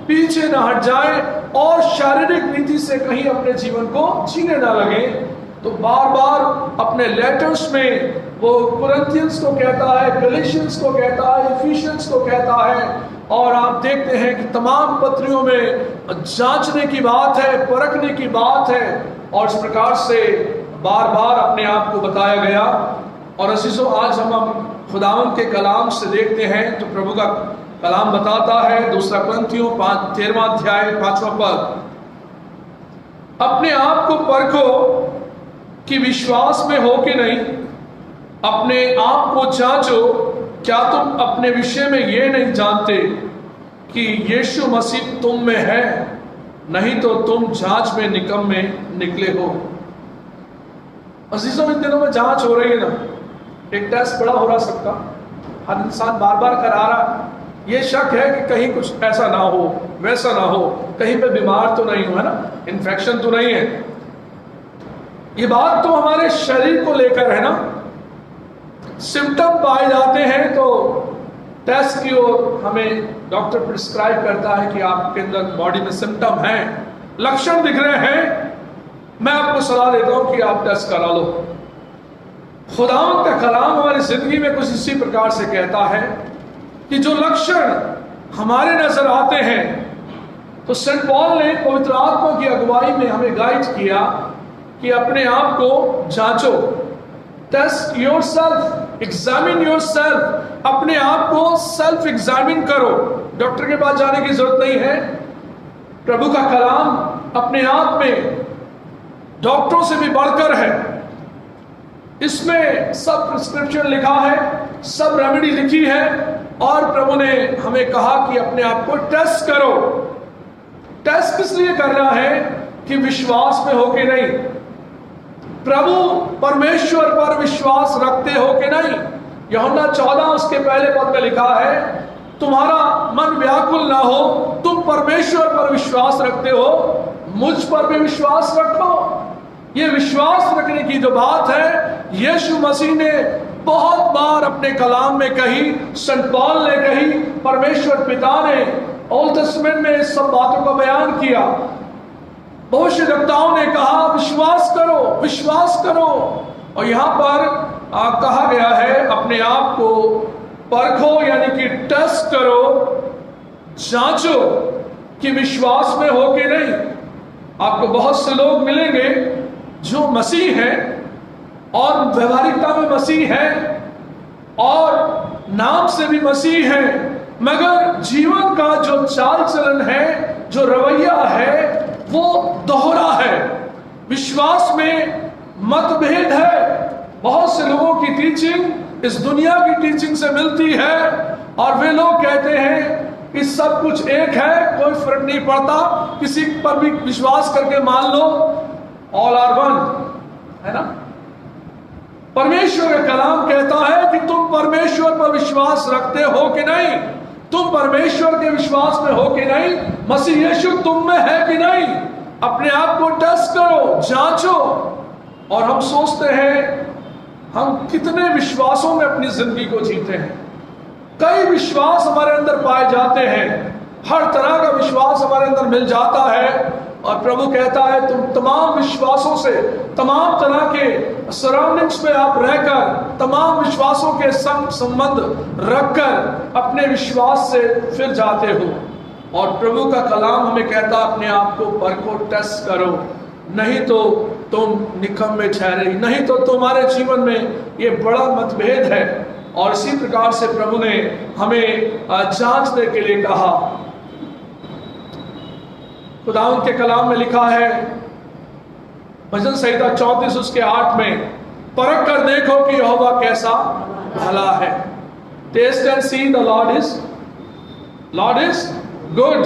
पीछे ना हट जाएं और शारीरिक रीति से कहीं अपने जीवन को जीने ना लगे। तो बार बार अपने लेटर्स में वो कुरिन्थियंस को कहता है, गैलेशियंस को कहता है, इफिशियंस को कहता है और आप देखते हैं कि तमाम पत्रियों में जांचने की बात है, परखने की बात है और इस प्रकार से बार बार अपने आप को बताया गया। और अजीजों, आज हम खुदावंद के कलाम से देखते हैं तो प्रभु का कलाम बताता है दूसरा कुरिन्थियों 13वां अध्याय 5वां पद, अपने आप को परखो कि विश्वास में हो कि नहीं, अपने आप को जांचो, क्या तुम अपने विषय में ये नहीं जानते कि यीशु मसीह तुम में है, नहीं तो तुम जांच में निकम्मे निकले हो। अजीजों, इन दिनों में जांच हो रही है ना, एक टेस्ट बड़ा हो रहा सबका, हर इंसान बार बार करा रहा, ये शक है कि कहीं कुछ ऐसा ना हो, वैसा ना हो, कहीं पे बीमार तो नहीं हो, है ना, इन्फेक्शन तो नहीं है। ये बात तो हमारे शरीर को लेकर है ना, सिम्टम पाए जाते हैं तो टेस्ट की ओर हमें डॉक्टर प्रिस्क्राइब करता है कि आपके अंदर बॉडी में सिम्टम है, लक्षण दिख रहे हैं, मैं आपको सलाह देता हूं कि आप टेस्ट करा लो। खुदावंद का कलाम हमारी जिंदगी में कुछ इसी प्रकार से कहता है कि जो लक्षण हमारे नजर आते हैं तो सेंट पॉल ने पवित्र आत्मा की अगुवाई में हमें गाइड किया कि अपने आप को जांचो, टेस्ट योरसेल्फ, एग्जामिन योरसेल्फ, अपने आप को सेल्फ एग्जामिन करो, डॉक्टर के पास जाने की जरूरत नहीं है। प्रभु का कलाम अपने आप में डॉक्टरों से भी बढ़कर है। इसमें सब प्रिस्क्रिप्शन लिखा है, सब रेमेडी लिखी है, और प्रभु ने हमें कहा कि अपने आप को टेस्ट करो। टेस्ट किस लिए करना है? कि विश्वास में हो कि नहीं, प्रभु परमेश्वर पर विश्वास रखते हो कि नहीं। यूहन्ना 14 उसके पहले पद में लिखा है, तुम्हारा मन व्याकुल ना हो, तुम परमेश्वर पर विश्वास रखते हो, मुझ पर भी विश्वास रखो। ये विश्वास रखने की जो बात है, यीशु मसीह ने बहुत बार अपने कलाम में कही, संत पौल ने कही, परमेश्वर पिता ने ओल्ड टेस्टामेंट में इस सब बातों का बयान किया। भविष्यद्वक्ताओं ने कहा विश्वास करो, विश्वास करो। और यहां पर कहा गया है अपने आप को परखो, यानी कि टेस्ट करो, जांचो कि विश्वास में हो कि नहीं। आपको बहुत से लोग मिलेंगे जो मसीह हैं और व्यवहारिकता में मसीह हैं और नाम से भी मसीह हैं, मगर जीवन का जो चाल चलन है, जो रवैया है, वो दोहरा है। विश्वास में मतभेद है। बहुत से लोगों की टीचिंग इस दुनिया की टीचिंग से मिलती है और वे लोग कहते हैं कि सब कुछ एक है, कोई फर्क नहीं पड़ता, किसी पर भी विश्वास करके मान लो, ऑल आर वन, है ना। परमेश्वर का कलाम कहता है कि तुम परमेश्वर पर विश्वास रखते हो कि नहीं, तुम परमेश्वर के विश्वास में हो कि नहीं, मसीह यीशु तुम में है कि नहीं। अपने आप को टेस्ट करो, जांचो। और हम सोचते हैं हम कितने विश्वासों में अपनी जिंदगी को जीते हैं। कई विश्वास हमारे अंदर पाए जाते हैं, हर तरह का विश्वास हमारे अंदर मिल जाता है, और प्रभु कहता है तुम तमाम विश्वासों से, तमाम तरह के सराउंडिंग्स में आप रहकर, तमाम विश्वासों के संग संबंध रखकर अपने विश्वास से फिर जाते हो। और प्रभु का कलाम हमें कहता अपने आप को परखो, टेस्ट करो, नहीं तो तुम निकम्मे ठहरे, नहीं तो तुम्हारे जीवन में ये बड़ा मतभेद है। और इसी प्रकार से प्रभु ने हमें जांचने के लिए कहा। खुदावंद के कलाम में लिखा है, भजन संहिता 34 उसके 8 में, परख कर देखो कि यहोवा कैसा भला है। Taste and see the lord is good,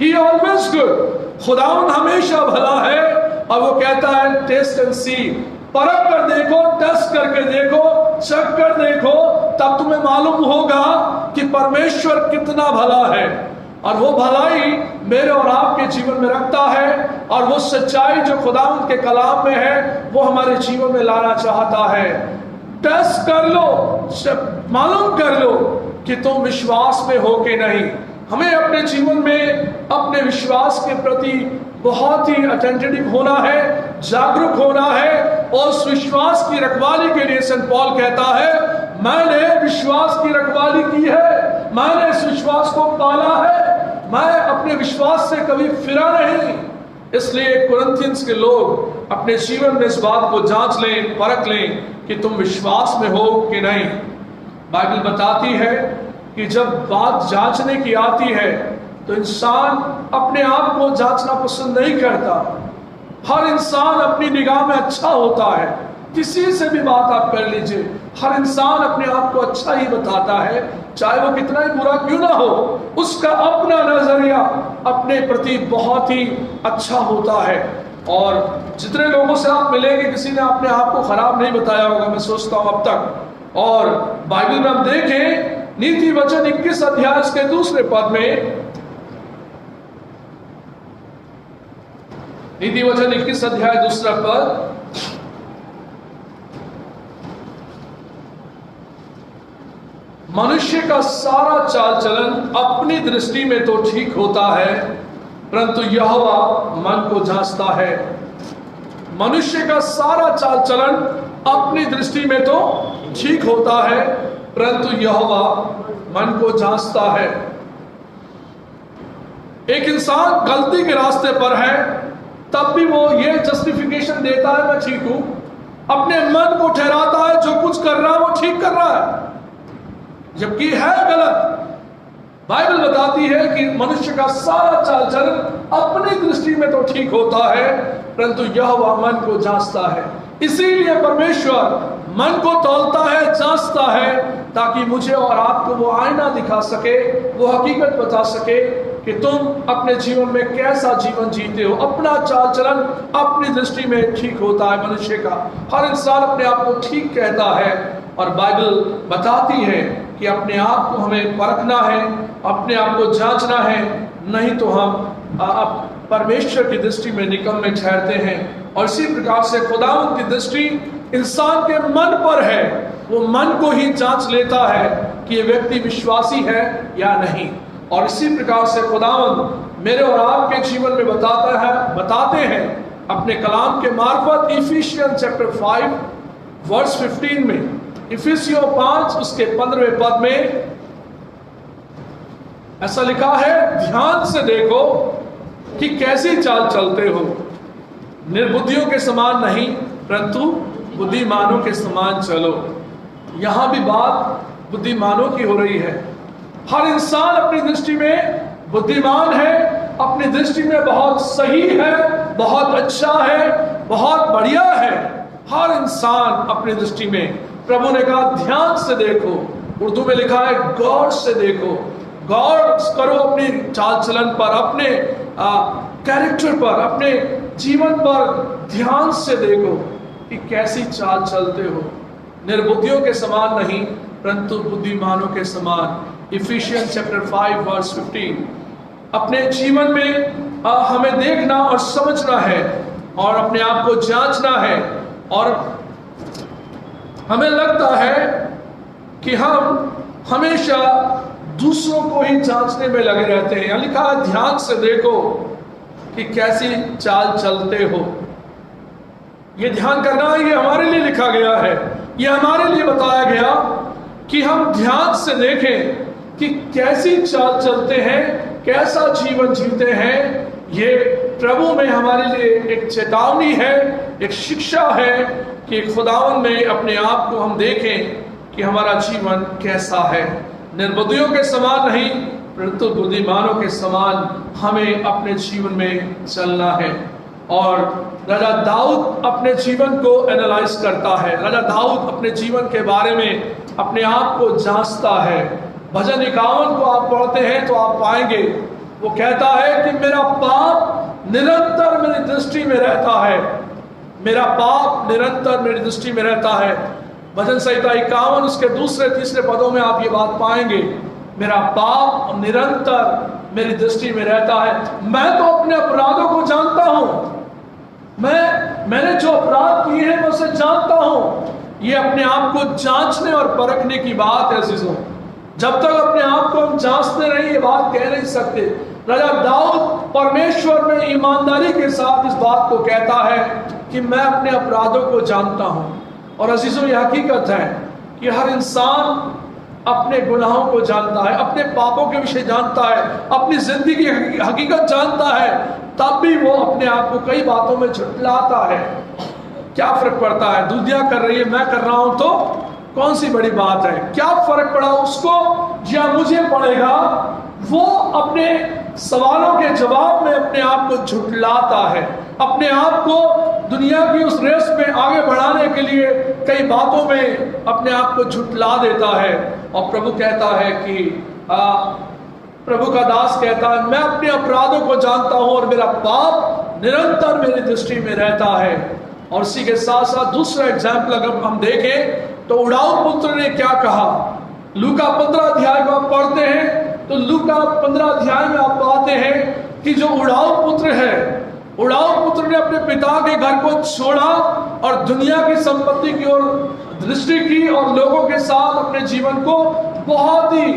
he always good. खुदावंद हमेशा भला है, और वो कहता है टेस्ट एंड सी, परख कर देखो, टेस्ट करके देखो, चेक कर देखो, तब तुम्हें मालूम होगा कि परमेश्वर कितना भला है। और वो भलाई मेरे और आपके जीवन में रखता है, और वो सच्चाई जो खुदावंद के कलाम में है वो हमारे जीवन में लाना चाहता है। टेस्ट कर लो, मालूम कर लो कि तुम विश्वास में हो कि नहीं। हमें अपने जीवन में अपने विश्वास के प्रति बहुत ही अटेंटिव होना है, जागरूक होना है, और उस विश्वास की रखवाली के लिए संत पौल कहता है, मैंने विश्वास की रखवाली की है, मैंने इस विश्वास को पाला है, मैं अपने विश्वास से कभी फिरा नहीं। इसलिए कुरिन्थियंस के लोग अपने जीवन में इस बात को जांच लें, परख लें कि तुम विश्वास में हो कि नहीं। बाइबल बताती है कि जब बात जांचने की आती है तो इंसान अपने आप को जांचना पसंद नहीं करता। हर इंसान अपनी निगाह में अच्छा होता है, किसी से भी बात आप कर लीजिए, हर इंसान अपने आप को अच्छा ही बताता है, चाहे वो कितना ही बुरा क्यों ना हो, उसका अपना नजरिया अपने प्रति बहुत ही अच्छा होता है। और जितने लोगों से आप मिलेंगे, किसी ने अपने आप को खराब नहीं बताया होगा, मैं सोचता हूं अब तक। और बाइबल में हम देखें, नीति वचन 21 अध्याय के दूसरे पद में, नीति वचन 21 अध्याय दूसरा पद, मनुष्य का सारा चाल चलन अपनी दृष्टि में तो ठीक होता है, परंतु यहोवा मन को जांचता है। मनुष्य का सारा चाल चलन अपनी दृष्टि में तो ठीक होता है, परंतु यहोवा मन को जांचता है। एक इंसान गलती के रास्ते पर है, तब भी वो ये जस्टिफिकेशन देता है मैं ठीक हूं, अपने मन को ठहराता है जो कुछ कर रहा है वो ठीक कर रहा है, जबकि है गलत। बाइबल बताती है कि मनुष्य का सारा चाल चलन अपनी दृष्टि में तो ठीक होता है, परंतु यहोवा मन को जांचता है। इसीलिए परमेश्वर मन को तौलता है, जांचता है, ताकि मुझे और आपको वो आईना दिखा सके, वो हकीकत बता सके कि तुम अपने जीवन में कैसा जीवन जीते हो। अपना चाल चलन अपनी दृष्टि में ठीक होता है। मनुष्य का हर इंसान अपने आप को ठीक कहता है, और बाइबल बताती है कि अपने आप को हमें परखना है, अपने आप को जांचना है, नहीं तो हम परमेश्वर की दृष्टि में निकम्मे ठहरते हैं। और इसी प्रकार से खुदावंद की दृष्टि इंसान के मन पर है। वो मन को ही जांच लेता है कि ये व्यक्ति विश्वासी है या नहीं। और इसी प्रकार से खुदावंद मेरे और आपके जीवन में बताते हैं अपने कलाम के मार्फत। इफिसियन चैप्टर 5 वर्स 15 में, इफिसियों 5 उसके 15वें पद में ऐसा लिखा है, ध्यान से देखो कि कैसी चाल चलते हो, निर्बुद्धियों के समान नहीं परंतु बुद्धिमानों के समान चलो। यहां भी बात बुद्धिमानों की हो रही है। हर इंसान अपनी दृष्टि में बुद्धिमान है, अपनी दृष्टि में बहुत सही है, बहुत अच्छा है, बहुत बढ़िया है। हर इंसान अपनी दृष्टि में, प्रभु ने कहा ध्यान से देखो, उर्दू में लिखा है गौर से देखो। गौर करो अपनी चाल चलन पर, अपने कैरेक्टर पर, अपने जीवन पर ध्यान से देखो कि कैसी चाल चलते हो, निर्बुद्धियों के समान नहीं परंतु बुद्धिमानों के समान। Ephesians chapter 5 verse 15। अपने जीवन में हमें देखना और समझना है और अपने आप को जांचना है। और हमें लगता है कि हम हमेशा दूसरों को ही जांचने में लगे रहते हैं। यहाँ लिखा है ध्यान से देखो कि कैसी चाल चलते हो। ये ध्यान करना है, ये हमारे लिए लिखा गया है, ये हमारे लिए बताया गया कि हम ध्यान से देखें कि कैसी चाल चलते हैं, कैसा जीवन जीते हैं। ये प्रभु में हमारे लिए एक चेतावनी है, एक शिक्षा है कि खुदावन में अपने आप को हम देखें कि हमारा जीवन कैसा है। निर्बुद्धियों के समान नहीं परंतु बुद्धिमानों के समान हमें अपने जीवन में चलना है। और राजा दाऊद अपने जीवन को एनालाइज करता है। राजा दाऊद अपने जीवन के बारे में अपने आप को जांचता है। भजन 51 को आप पढ़ते हैं तो आप पाएंगे वो कहता है कि मेरा पाप निरंतर मेरी दृष्टि में रहता है, मेरा पाप निरंतर मेरी दृष्टि में रहता है। भजन संहिता 51 उसके दूसरे तीसरे पदों में आप ये बात पाएंगे, मेरा पाप निरंतर मेरी दृष्टि में रहता है। मैं तो अपने अपराधों को जानता हूं, मैंने जो अपराध किए हैं मैं उसे जानता हूं। ये अपने आप को जांचने और परखने की बात है अजीजों। जब तक अपने आप को हम जांचते नहीं ये बात कह नहीं सकते। राजा दाऊद परमेश्वर में ईमानदारी के साथ इस बात को कहता है कि मैं अपने अपराधों को जानता हूं। और अजीजों ये हकीकत है कि हर इंसान अपने गुनाहों को जानता है, अपने पापों के विषय जानता है, अपनी जिंदगी की हकीकत जानता है, तब भी वो अपने आप को कई बातों में झुठलाता है। क्या फर्क पड़ता है, दुनिया कर रही है मैं कर रहा हूं तो कौन सी बड़ी बात है, क्या फर्क पड़ा उसको या मुझे पड़ेगा। वो अपने सवालों के जवाब में अपने आप को झुठलाता है, अपने आप को दुनिया की उस रेस में आगे बढ़ाने के लिए कई बातों में अपने आप को झुठला देता है। और प्रभु कहता है कि प्रभु का दास कहता है मैं अपने अपराधों को जानता हूं और मेरा पाप निरंतर मेरी दृष्टि में रहता है। और इसी के साथ साथ दूसरा एग्जाम्पल अगर हम देखें तो उड़ाऊ पुत्र ने क्या कहा। लूका 15 अध्याय को आप पढ़ते हैं तो लूका 15 अध्याय में आप पाते हैं कि जो उड़ाऊ पुत्र है, उड़ाऊ पुत्र ने अपने पिता के घर को छोड़ा और दुनिया की संपत्ति की ओर दृष्टि की और लोगों के साथ अपने जीवन को बहुत ही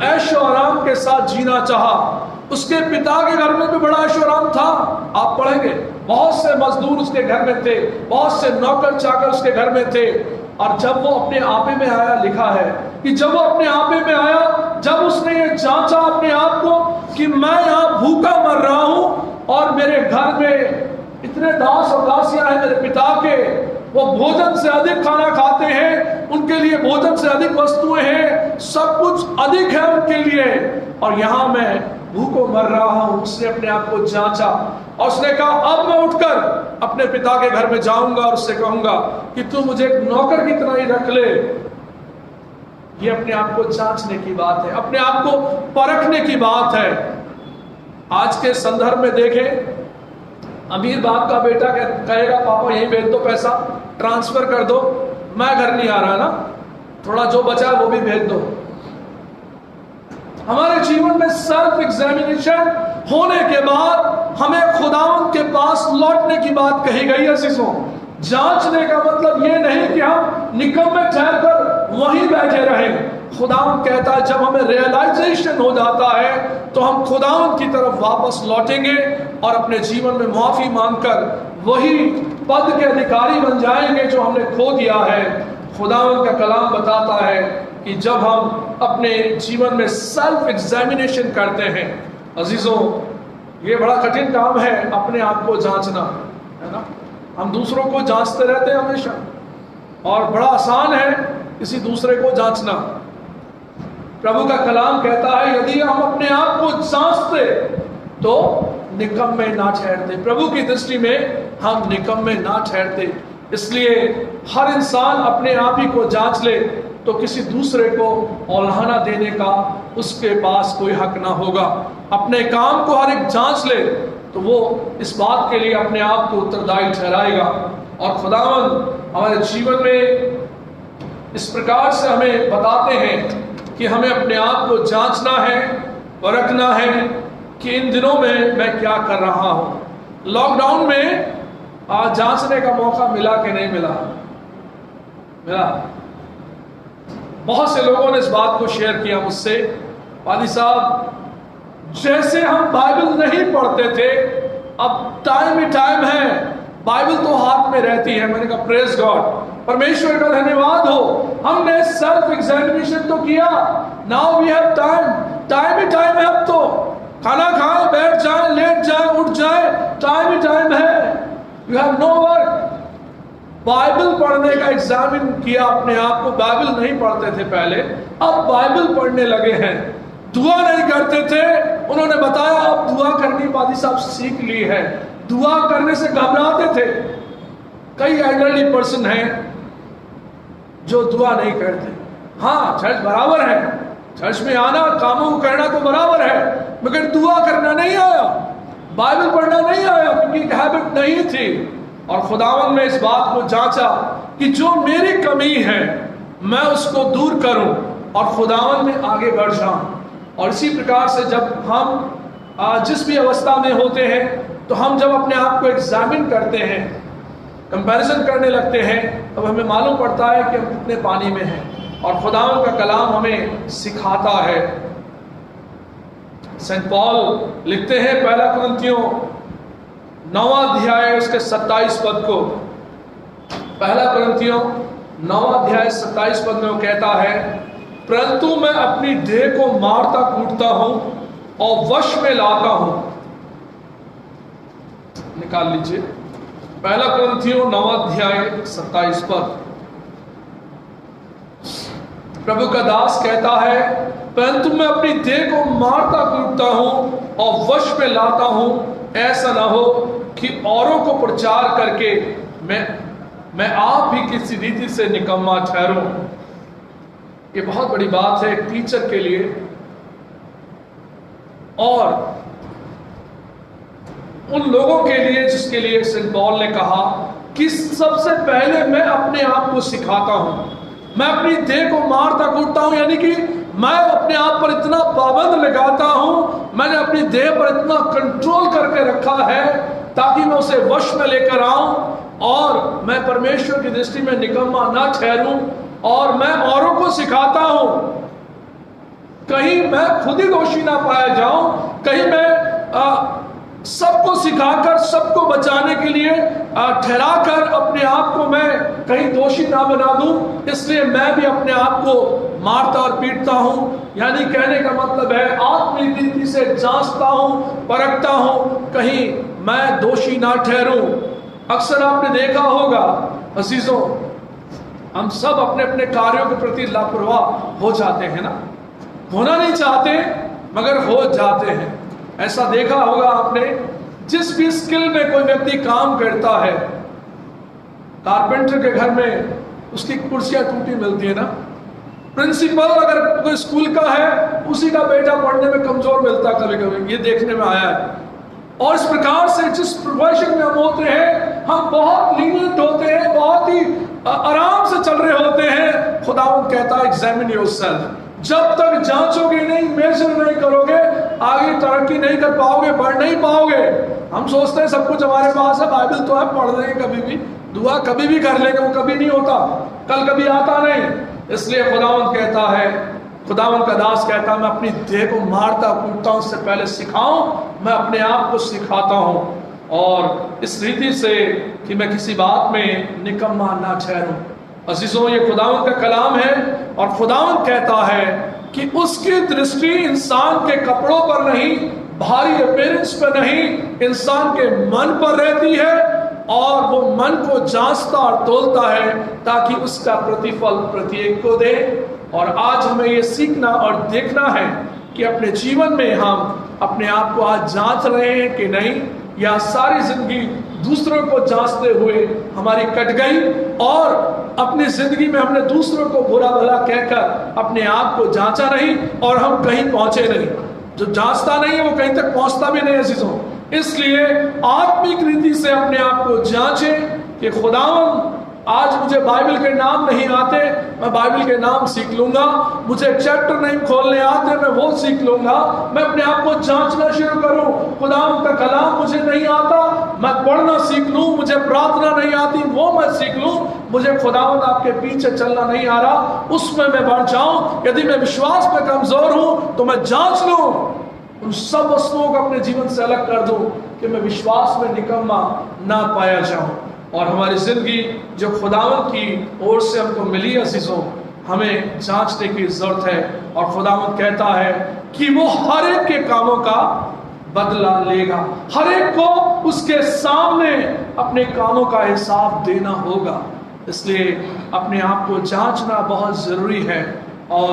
ऐशो आराम के साथ जीना चाहा। उसके पिता के घर में भी बड़ा ऐशो आराम था। आप पढ़ेंगे बहुत से मजदूर उसके घर में थे, बहुत से नौकर चाकर उसके घर में थे। और जब वो अपने आपे में आया, लिखा है कि जब वो अपने आपे में आया, जब उसने ये जांचा अपने आप को कि मैं यहाँ भूखा मर रहा हूं और मेरे घर में इतने दास और दासियां हैं मेरे पिता के, वो भोजन से अधिक खाना खाते हैं, उनके लिए भोजन से अधिक वस्तुएं हैं, सब कुछ अधिक है उनके लिए, और यहां मैं भूखों मर रहा हूं। उसने अपने आप को जांचा और उसने कहा अब मैं उठकर अपने पिता के घर में जाऊंगा और उससे कहूंगा कि तू मुझे एक नौकर की तरह ही रख ले। ये अपने आप को जांचने की बात है, अपने आप को परखने की बात है। आज के संदर्भ में देखें, अमीर बाप का बेटा कहेगा पापा यही भेज दो, पैसा ट्रांसफर कर दो, मैं घर नहीं आ रहा ना, थोड़ा जो बचा है वो भी भेज दो। हमारे जीवन में सेल्फ एग्जामिनेशन होने के बाद हमें खुदावंद के पास लौटने की बात कही गई है। अजीजों, जांचने का मतलब ये नहीं कि हम निकम्मे ठहरकर वहीं बैठे रहें। खुदावंद कहता है जब हमें रियलाइजेशन हो जाता है तो हम खुदावंद की तरफ वापस लौटेंगे और अपने जीवन में माफी मांगकर वही पद के अधिकारी बन जाएंगे जो हमने खो दिया है। खुदावंद का कलाम बताता है कि जब हम अपने जीवन में सेल्फ एग्जामिनेशन करते हैं, अजीजों ये बड़ा कठिन काम है अपने आप को जांचना, है ना। हम दूसरों को जांचते रहते हैं हमेशा, और बड़ा आसान है किसी दूसरे को जांचना। प्रभु का कलाम कहता है यदि हम अपने आप को जांचते तो निकम्मे ना ठहरते। प्रभु की दृष्टि में हम निकम्मे ना ठहरते। इसलिए हर इंसान अपने आप ही को जांच ले तो किसी दूसरे को औलाना देने का उसके पास कोई हक ना होगा। अपने काम को हर एक जांच ले तो वो इस बात के लिए अपने आप को उत्तरदायी ठहराएगा। और खुदावंद हमारे जीवन में इस प्रकार से हमें बताते हैं कि हमें अपने आप को जांचना है, परखना है कि इन दिनों में मैं क्या कर रहा हूं। लॉकडाउन में जांचने का मौका मिला कि नहीं मिला? मिला। बहुत से लोगों ने इस बात को शेयर किया मुझसे, वाली साहब जैसे हम बाइबल नहीं पढ़ते थे अब टाइम ही टाइम है, बाइबल तो हाथ में रहती है। मैंने कहा प्रेज गॉड, परमेश्वर का धन्यवाद हो, हमने सेल्फ एग्जामिनेशन तो किया, now we have time, time ही टाइम है। अब तो खाना खाएं, बैठ जाएं, लेट जाएं, उठ जाएं, टाइम ही टाइम है। You have no work. Bible पढ़ने का एग्जामिन किया अपने आप को। बाइबल नहीं पढ़ते थे पहले, अब बाइबल पढ़ने लगे हैं। दुआ नहीं करते थे, उन्होंने बताया अब दुआ करनी पादी साहब सीख ली है। दुआ करने से घबराते थे। कई एल्डरली पर्सन हैं जो दुआ नहीं करते। हाँ, चर्च बराबर है, चर्च में आना, कामों को करना तो बराबर है, मगर दुआ करना नहीं आया, बाइबल पढ़ना नहीं आया, क्योंकि हैबिट नहीं थी। और खुदावंद ने इस बात को जांचा कि जो मेरी कमी है मैं उसको दूर करूं और खुदावंद में आगे बढ़ जाऊं। और इसी प्रकार से जब हम जिस भी अवस्था में होते हैं तो हम जब अपने आप को एग्जामिन करते हैं, कंपैरिजन करने लगते हैं, तब हमें मालूम पड़ता है कि हम कितने पानी में हैं। और खुदावंद का कलाम हमें सिखाता है। सेंट पॉल लिखते हैं पहला कुरिन्थियों 9वां अध्याय उसके 27 पद को, पहला कुरिन्थियों 9वां अध्याय 27 पद में वो कहता है, परंतु मैं अपनी देह को मारता कूटता हूं और वश में लाता हूं। निकाल लीजिए, पहला कुरिन्थियों 9वां अध्याय 27 पद। प्रभु का दास कहता है, परंतु मैं अपनी देह को मारता कूटता हूं और वश में लाता हूं, ऐसा ना हो कि औरों को प्रचार करके मैं आप ही किसी रीति से निकम्मा ठहरूं। ये बहुत बड़ी बात है एक टीचर के लिए। और उन लोगों के लिए जिसके लिए सेंट पॉल ने कहा कि सबसे पहले मैं अपने आप को सिखाता हूं, मैं अपनी देह को मारता कूटता हूं, यानी कि मैं अपने आप पर इतना पाबंद लगाता हूं, मैंने अपनी देह पर इतना कंट्रोल करके रखा है ताकि मैं उसे वश में लेकर आऊं और मैं परमेश्वर की दृष्टि में निकम्मा ना ठहरूं। और मैं औरों को सिखाता हूं, कहीं मैं खुद ही दोषी ना पाया जाऊं, कहीं मैं सबको सिखाकर सबको बचाने के लिए ठहराकर अपने आप को मैं कहीं दोषी ना बना दूं, इसलिए मैं भी अपने आप को मारता और पीटता हूं। यानी कहने का मतलब है आत्मरीति से जांचता हूं, परखता हूं, कहीं मैं दोषी ना ठहरूं। अक्सर आपने देखा होगा अजीजों, हम सब अपने अपने कार्यों के प्रति लापरवाह हो जाते हैं ना, होना नहीं चाहते मगर हो जाते हैं। ऐसा देखा होगा आपने, जिस भी स्किल में कोई व्यक्ति काम करता है, कारपेंटर के घर में उसकी कुर्सियां टूटी मिलती है ना, प्रिंसिपल अगर कोई स्कूल का है उसी का बेटा पढ़ने में कमजोर मिलता कभी कभी, ये देखने में आया है। और इस प्रकार से जिस प्रोफेशन में हम होते हैं, हम बहुत लीनियंट होते हैं, बहुत ही आराम से चल रहे होते हैं। खुदावंद कहता है एग्जामिन योरसेल्फ, जब तक जांचोगे नहीं, मेजर नहीं करोगे, आगे तरक्की नहीं कर पाओगे, बढ़ नहीं पाओगे। हम सोचते हैं सब कुछ हमारे पास है, बाइबल तो है, पढ़ लेंगे कभी भी, दुआ कभी भी कर लेंगे, वो कभी नहीं होता, कल कभी आता नहीं। इसलिए खुदावंद कहता है, खुदावंद का दास कहता है, मैं अपनी देह को मारता कूटता हूं, उससे पहले सिखाऊं, मैं अपने आप को सिखाता हूं, और इस रीति से कि मैं किसी बात में निकम्मा ना ठहरूं। अजीजों, ये खुदावंद का कलाम है, और खुदावंद कहता है कि उसकी दृष्टि इंसान के कपड़ों पर नहीं, भारी अपीयरेंस पर नहीं, इंसान के मन पर रहती है, और वो मन को जांचता और तोलता है ताकि उसका प्रतिफल प्रत्येक को दे। और आज हमें ये सीखना और देखना है कि अपने जीवन में हम अपने आप को आज जांच रहे हैं कि नहीं, या सारी जिंदगी दूसरों को जांचते हुए हमारी कट गई, और अपनी जिंदगी में हमने दूसरों को बुरा भला कहकर अपने आप को जांचा नहीं और हम कहीं पहुंचे नहीं। जो जांचता नहीं है वो कहीं तक पहुंचता भी नहीं है चीजों। इसलिए आत्मिक रीति से अपने आप को जांचें कि खुदावंद, आज मुझे बाइबल के नाम नहीं आते, मैं बाइबल के नाम सीख लूंगा, मुझे चैप्टर नहीं खोलने आते, मैं वो सीख लूंगा। मैं अपने आप को जांचना शुरू करूं, खुदावंद का कलाम मुझे नहीं आता, मैं पढ़ना सीख लूं, मुझे प्रार्थना नहीं आती, वो मैं सीख लूं, मुझे खुदावंद आपके पीछे चलना नहीं आ रहा, उसमें मैं बढ़ जाऊं। यदि मैं विश्वास में कमजोर हूं तो मैं जांच लूं, उन सब वस्तुओं को अपने जीवन से अलग कर दूं कि मैं विश्वास में निकम्मा ना पाया जाऊं। और हमारी जिंदगी जो खुदावंद की ओर से हमको मिली अजीजों, हमें जांचने की जरूरत है। और खुदावंद कहता है कि वो हर एक के कामों का बदला लेगा, हर एक को उसके सामने अपने कामों का हिसाब देना होगा। इसलिए अपने आप को जांचना बहुत जरूरी है। और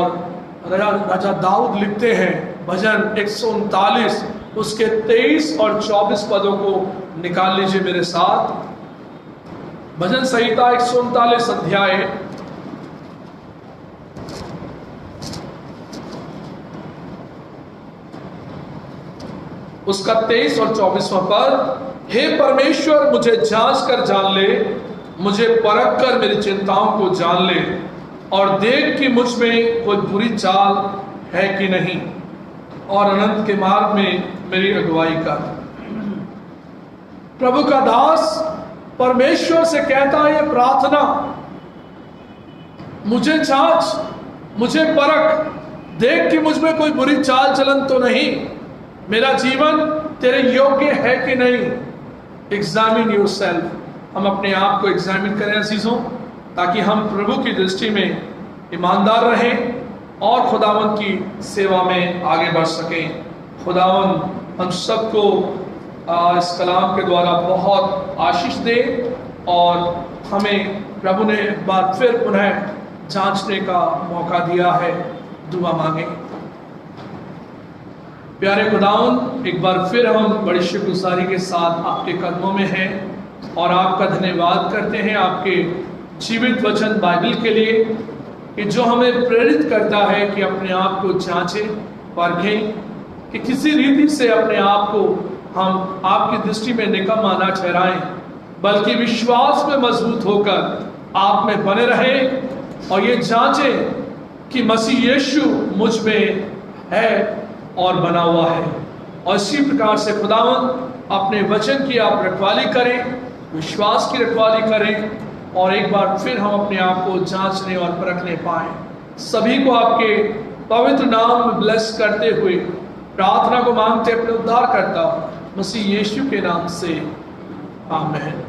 राजा दाऊद लिखते हैं, भजन 139 उसके 23 और 24 पदों को निकाल लीजिए मेरे साथ। भजन संहिता 139 अध्याय उसका 23 और 24वां पद, हे परमेश्वर मुझे जांच कर जान ले, मुझे परख कर मेरी चिंताओं को जान ले, और देख कि मुझ में कोई बुरी चाल है कि नहीं, और अनंत के मार्ग में मेरी अगुवाई कर। प्रभु का दास परमेश्वर से कहता है ये प्रार्थना, मुझे जांच, मुझे परख, देख कि मुझ में कोई बुरी चाल चलन तो नहीं, मेरा जीवन तेरे योग्य है कि नहीं। एग्जामिन योरसेल्फ, हम अपने आप को एग्जामिन करें अजीजों, ताकि हम प्रभु की दृष्टि में ईमानदार रहें और खुदावंद की सेवा में आगे बढ़ सकें। खुदावंद हम सबको इस कलाम के द्वारा बहुत आशीष दे, और हमें प्रभु ने एक बार फिर पुनः जांचने का मौका दिया है। दुआ मांगे। प्यारे खुदावंद, एक बार फिर हम बड़ी शुक्रगुजारी के साथ आपके कदमों में हैं और आपका धन्यवाद करते हैं आपके जीवित वचन बाइबल के लिए, कि जो हमें प्रेरित करता है कि अपने आप को जांचें, परखें, कि किसी रीति से अपने आप को हम आपकी दृष्टि में निकम्मा ना ठहराएं, बल्कि विश्वास में मजबूत होकर आप में बने रहें, और ये जांचें कि मसीह यीशु मुझ में है और बना हुआ है। और इसी प्रकार से खुदावंद अपने वचन की आप रखवाली करें, विश्वास की रखवाली करें, और एक बार फिर हम अपने आप को जांचने और परखने पाएं। सभी को आपके पवित्र नाम में ब्लेस करते हुए प्रार्थना को मांगते अपने उद्धार करता मसीह यीशु के नाम से, आमीन।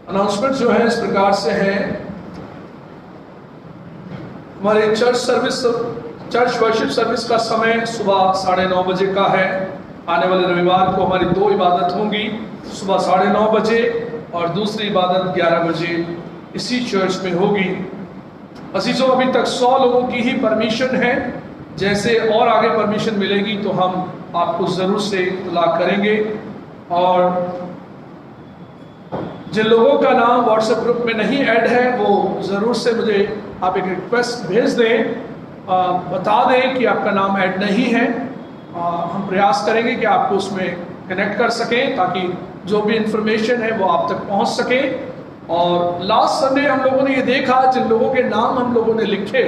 अनाउंसमेंट जो है इस प्रकार से है हमारी चर्च वर्शिप सर्विस का समय सुबह 9:30 बजे का है। आने वाले रविवार को हमारी 2 इबादत होंगी, सुबह 9:30 बजे और दूसरी इबादत 11 बजे इसी चर्च में होगी। अजीजों, अभी तक 100 लोगों की ही परमिशन है। जैसे और आगे परमिशन मिलेगी तो हम आपको ज़रूर से इत्तला करेंगे। और जिन लोगों का नाम व्हाट्सएप ग्रुप में नहीं ऐड है वो ज़रूर से मुझे आप एक रिक्वेस्ट भेज दें, बता दें कि आपका नाम ऐड नहीं है। हम प्रयास करेंगे कि आपको उसमें कनेक्ट कर सकें ताकि जो भी इंफॉर्मेशन है वो आप तक पहुंच सके। और लास्ट संडे हम लोगों ने ये देखा, जिन लोगों के नाम हम लोगों ने लिखे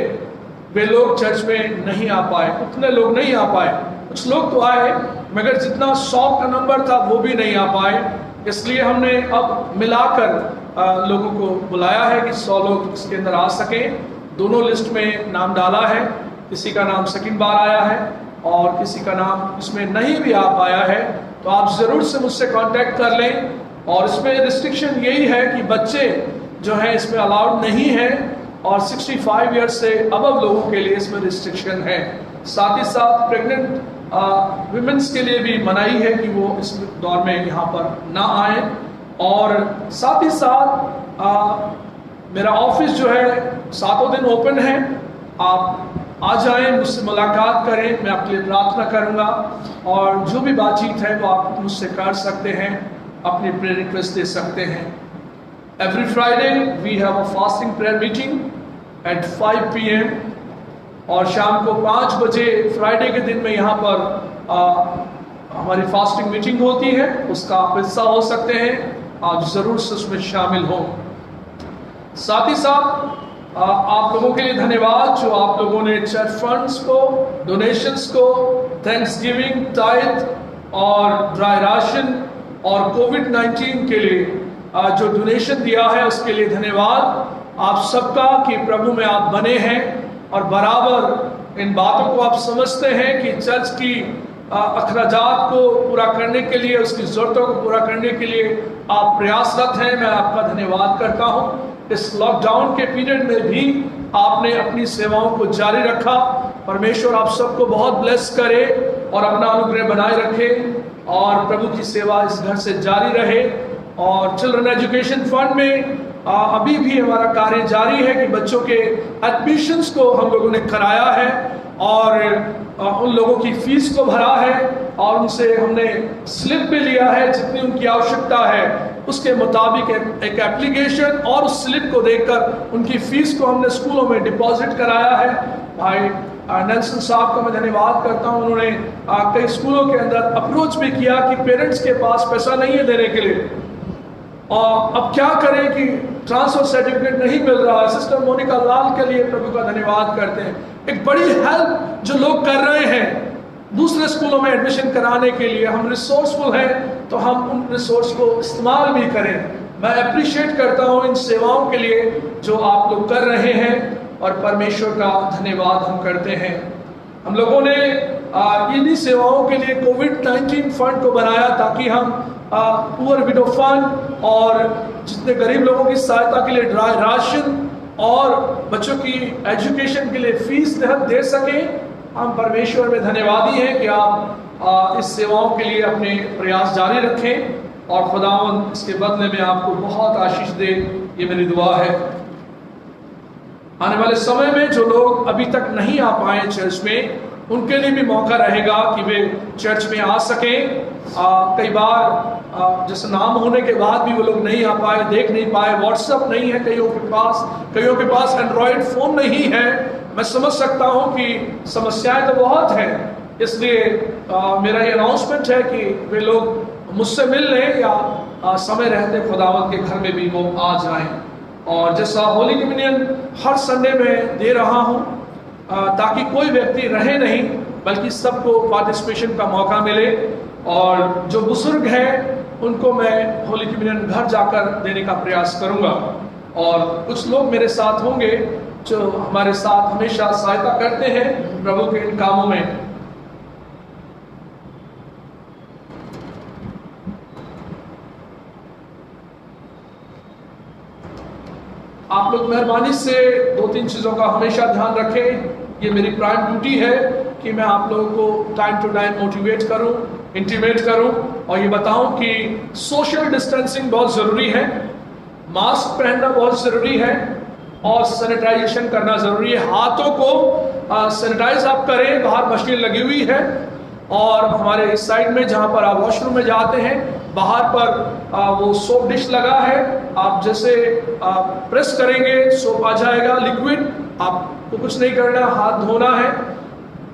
वे लोग चर्च में नहीं आ पाए, उतने लोग नहीं आ पाए। कुछ लोग तो आए मगर जितना 100 का नंबर था वो भी नहीं आ पाए। इसलिए हमने अब मिलाकर लोगों को बुलाया है कि 100 लोग इसके अंदर आ सकें। दोनों लिस्ट में नाम डाला है, किसी का नाम सेकंड बार आया है और किसी का नाम इसमें नहीं भी आ पाया है। तो आप ज़रूर से मुझसे कांटेक्ट कर लें। और इसमें रिस्ट्रिक्शन यही है कि बच्चे जो हैं इसमें अलाउड नहीं है और 65 ईयर्स से अबव लोगों के लिए इसमें रिस्ट्रिक्शन है। साथ ही साथ प्रेग्नेंट विमेंस के लिए भी मनाही है कि वो इस दौर में यहाँ पर ना आए। और साथ ही साथ मेरा ऑफिस जो है 7 दिन ओपन है, आप आ जाएं, मुझसे मुलाकात करें, मैं आपके लिए प्रार्थना करूँगा और जो भी बातचीत है वो आप मुझसे कर सकते हैं, अपनी प्रेयर रिक्वेस्ट दे सकते हैं। Every Friday we have a fasting prayer meeting at 5 PM और शाम को 5 बजे फ्राइडे के दिन में यहाँ पर हमारी फास्टिंग मीटिंग होती है। उसका आप हिस्सा हो सकते हैं, आप ज़रूर से उसमें शामिल हों। साथ ही साथ आप लोगों के लिए धन्यवाद जो आप लोगों ने चर्च फंड्स को, डोनेशंस को, थैंक्सगिविंग, टाइथ और ड्राई राशन और कोविड-19 के लिए जो डोनेशन दिया है उसके लिए धन्यवाद आप सबका कि प्रभु में आप बने हैं और बराबर इन बातों को आप समझते हैं कि चर्च की अखराजात को पूरा करने के लिए, उसकी ज़रूरतों को पूरा करने के लिए आप प्रयासरत हैं। मैं आपका धन्यवाद करता हूँ। इस लॉकडाउन के पीरियड में भी आपने अपनी सेवाओं को जारी रखा। परमेश्वर आप सबको बहुत ब्लेस करे और अपना अनुग्रह बनाए रखे और प्रभु की सेवा इस घर से जारी रहे। और चिल्ड्रन एजुकेशन फंड में अभी भी हमारा कार्य जारी है कि बच्चों के एडमिशन्स को हम लोगों ने कराया है और उन लोगों की फीस को भरा है और उनसे हमने स्लिप भी लिया है जितनी उनकी आवश्यकता है उसके मुताबिक एक एप्लीकेशन और उस स्लिप को देखकर उनकी फीस को हमने स्कूलों में डिपॉजिट कराया है। भाई नेल्सन साहब का मैं धन्यवाद करता हूँ, उन्होंने कई स्कूलों के अंदर अप्रोच भी किया कि पेरेंट्स के पास पैसा नहीं है देने के लिए और अब क्या करें कि ट्रांसफर सर्टिफिकेट नहीं मिल रहा है। सिस्टर मोनिका लाल के लिए प्रभु का धन्यवाद करते हैं। एक बड़ी हेल्प जो लोग कर रहे हैं दूसरे स्कूलों में एडमिशन कराने के लिए, हम रिसोर्सफुल हैं तो हम उन रिसोर्स को इस्तेमाल भी करें। मैं अप्रिशिएट करता हूँ इन सेवाओं के लिए जो आप लोग कर रहे हैं और परमेश्वर का धन्यवाद हम करते हैं। हम लोगों ने इन्हीं सेवाओं के लिए कोविड-19 फंड को बनाया ताकि हम पुअर विडो फंड और जितने गरीब लोगों की सहायता के लिए ड्राई राशन और बच्चों की एजुकेशन के लिए फीस दे सकें। हम परमेश्वर में धन्यवादी हैं कि आप इस सेवाओं के लिए अपने प्रयास जारी रखें और खुदावंद इसके बदले में आपको बहुत आशीष दे, ये मेरी दुआ है। आने वाले समय में जो लोग अभी तक नहीं आ पाए चर्च में उनके लिए भी मौका रहेगा कि वे चर्च में आ सकें। कई बार जैसे नाम होने के बाद भी वो लोग नहीं आ पाए, देख नहीं पाए, व्हाट्सएप नहीं है कईयों के पास एंड्रॉयड फ़ोन नहीं है। मैं समझ सकता हूँ कि समस्याएं तो बहुत हैं, इसलिए मेरा ये अनाउंसमेंट है कि वे लोग मुझसे मिल लें या समय रहते खुदावंत के घर में भी वो आ जाएं। और जैसा होली कम्युनियन हर संडे में दे रहा हूँ ताकि कोई व्यक्ति रहे नहीं बल्कि सबको पार्टिसिपेशन का मौका मिले। और जो बुजुर्ग हैं उनको मैं होली कम्युनियन घर जाकर देने का प्रयास करूँगा और कुछ लोग मेरे साथ होंगे जो हमारे साथ हमेशा सहायता करते हैं प्रभु के इन कामों में। आप लोग मेहरबानी से 2-3 चीज़ों का हमेशा ध्यान रखें। ये मेरी प्राइम ड्यूटी है कि मैं आप लोगों को टाइम टू टाइम मोटिवेट करूं, इंटीमेट करूं और ये बताऊं कि सोशल डिस्टेंसिंग बहुत ज़रूरी है, मास्क पहनना बहुत ज़रूरी है और सैनिटाइजेशन करना ज़रूरी है। हाथों को सैनिटाइज आप करें, बाहर मशीन लगी हुई है और हमारे इस साइड में जहाँ पर आप वॉशरूम में जाते हैं बाहर पर वो सोप डिश लगा है। आप जैसे प्रेस करेंगे सोप आ जाएगा लिक्विड, आपको कुछ नहीं करना, हाथ धोना है।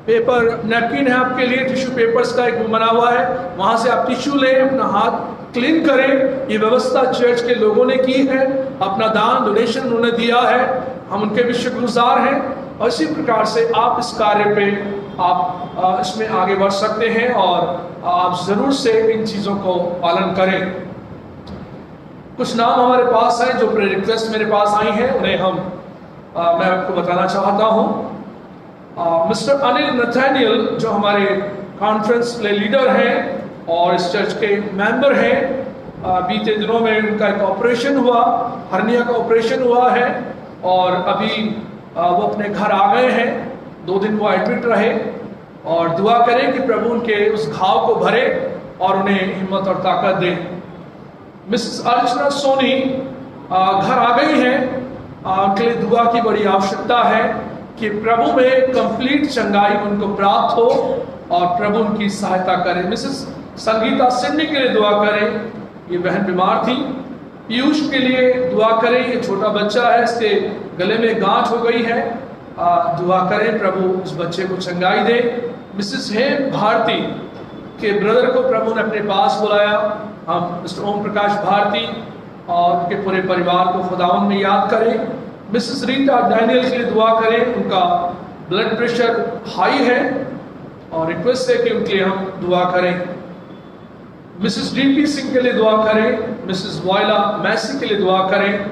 पेपर नैपकिन है आपके लिए, टिश्यू पेपर्स का एक बना हुआ है, वहाँ से आप टिश्यू लें, अपना हाथ क्लीन करें। ये व्यवस्था चर्च के लोगों ने की है, अपना दान डोनेशन उन्होंने दिया है, हम उनके भी शुक्रगुजार हैं। और इसी प्रकार से आप इस कार्य पे आप इसमें आगे बढ़ सकते हैं और आप ज़रूर से इन चीज़ों को पालन करें। कुछ नाम हमारे पास हैं जो प्रे रिक्वेस्ट मेरे पास आई हैं, उन्हें मैं आपको बताना चाहता हूँ। मिस्टर अनिल नथानियल जो हमारे कॉन्फ्रेंस प्ले लीडर हैं और इस चर्च के मेंबर हैं, बीते दिनों में उनका एक ऑपरेशन हुआ, हर्निया का ऑपरेशन हुआ है और अभी वो अपने घर आ गए हैं। 2 दिन वो एडमिट रहे और दुआ करें कि प्रभु उनके उस घाव को भरे और उन्हें हिम्मत और ताकत दे। मिसेस अर्चना सोनी घर आ गई हैं, उनके लिए दुआ की बड़ी आवश्यकता है कि प्रभु में कंप्लीट चंगाई उनको प्राप्त हो और प्रभु उनकी सहायता करें। मिसेस संगीता सिडनी के लिए दुआ करें, ये बहन बीमार थी। पीयूष के लिए दुआ करें, ये छोटा बच्चा है, इसके गले में गांठ हो गई है, दुआ करें प्रभु उस बच्चे को चंगाई दे। मिसेस हेम भारती के ब्रदर को प्रभु ने अपने पास बुलाया, हम मिस्टर ओम प्रकाश भारती और उनके पूरे परिवार को खुदावन में याद करें। मिसेस रीटा डैनियल के लिए दुआ करें, उनका ब्लड प्रेशर हाई है और रिक्वेस्ट है कि उनके लिए हम दुआ करें। मिसेस डीपी सिंह के लिए दुआ करें, मिसेस वायला मैसी के लिए दुआ करें,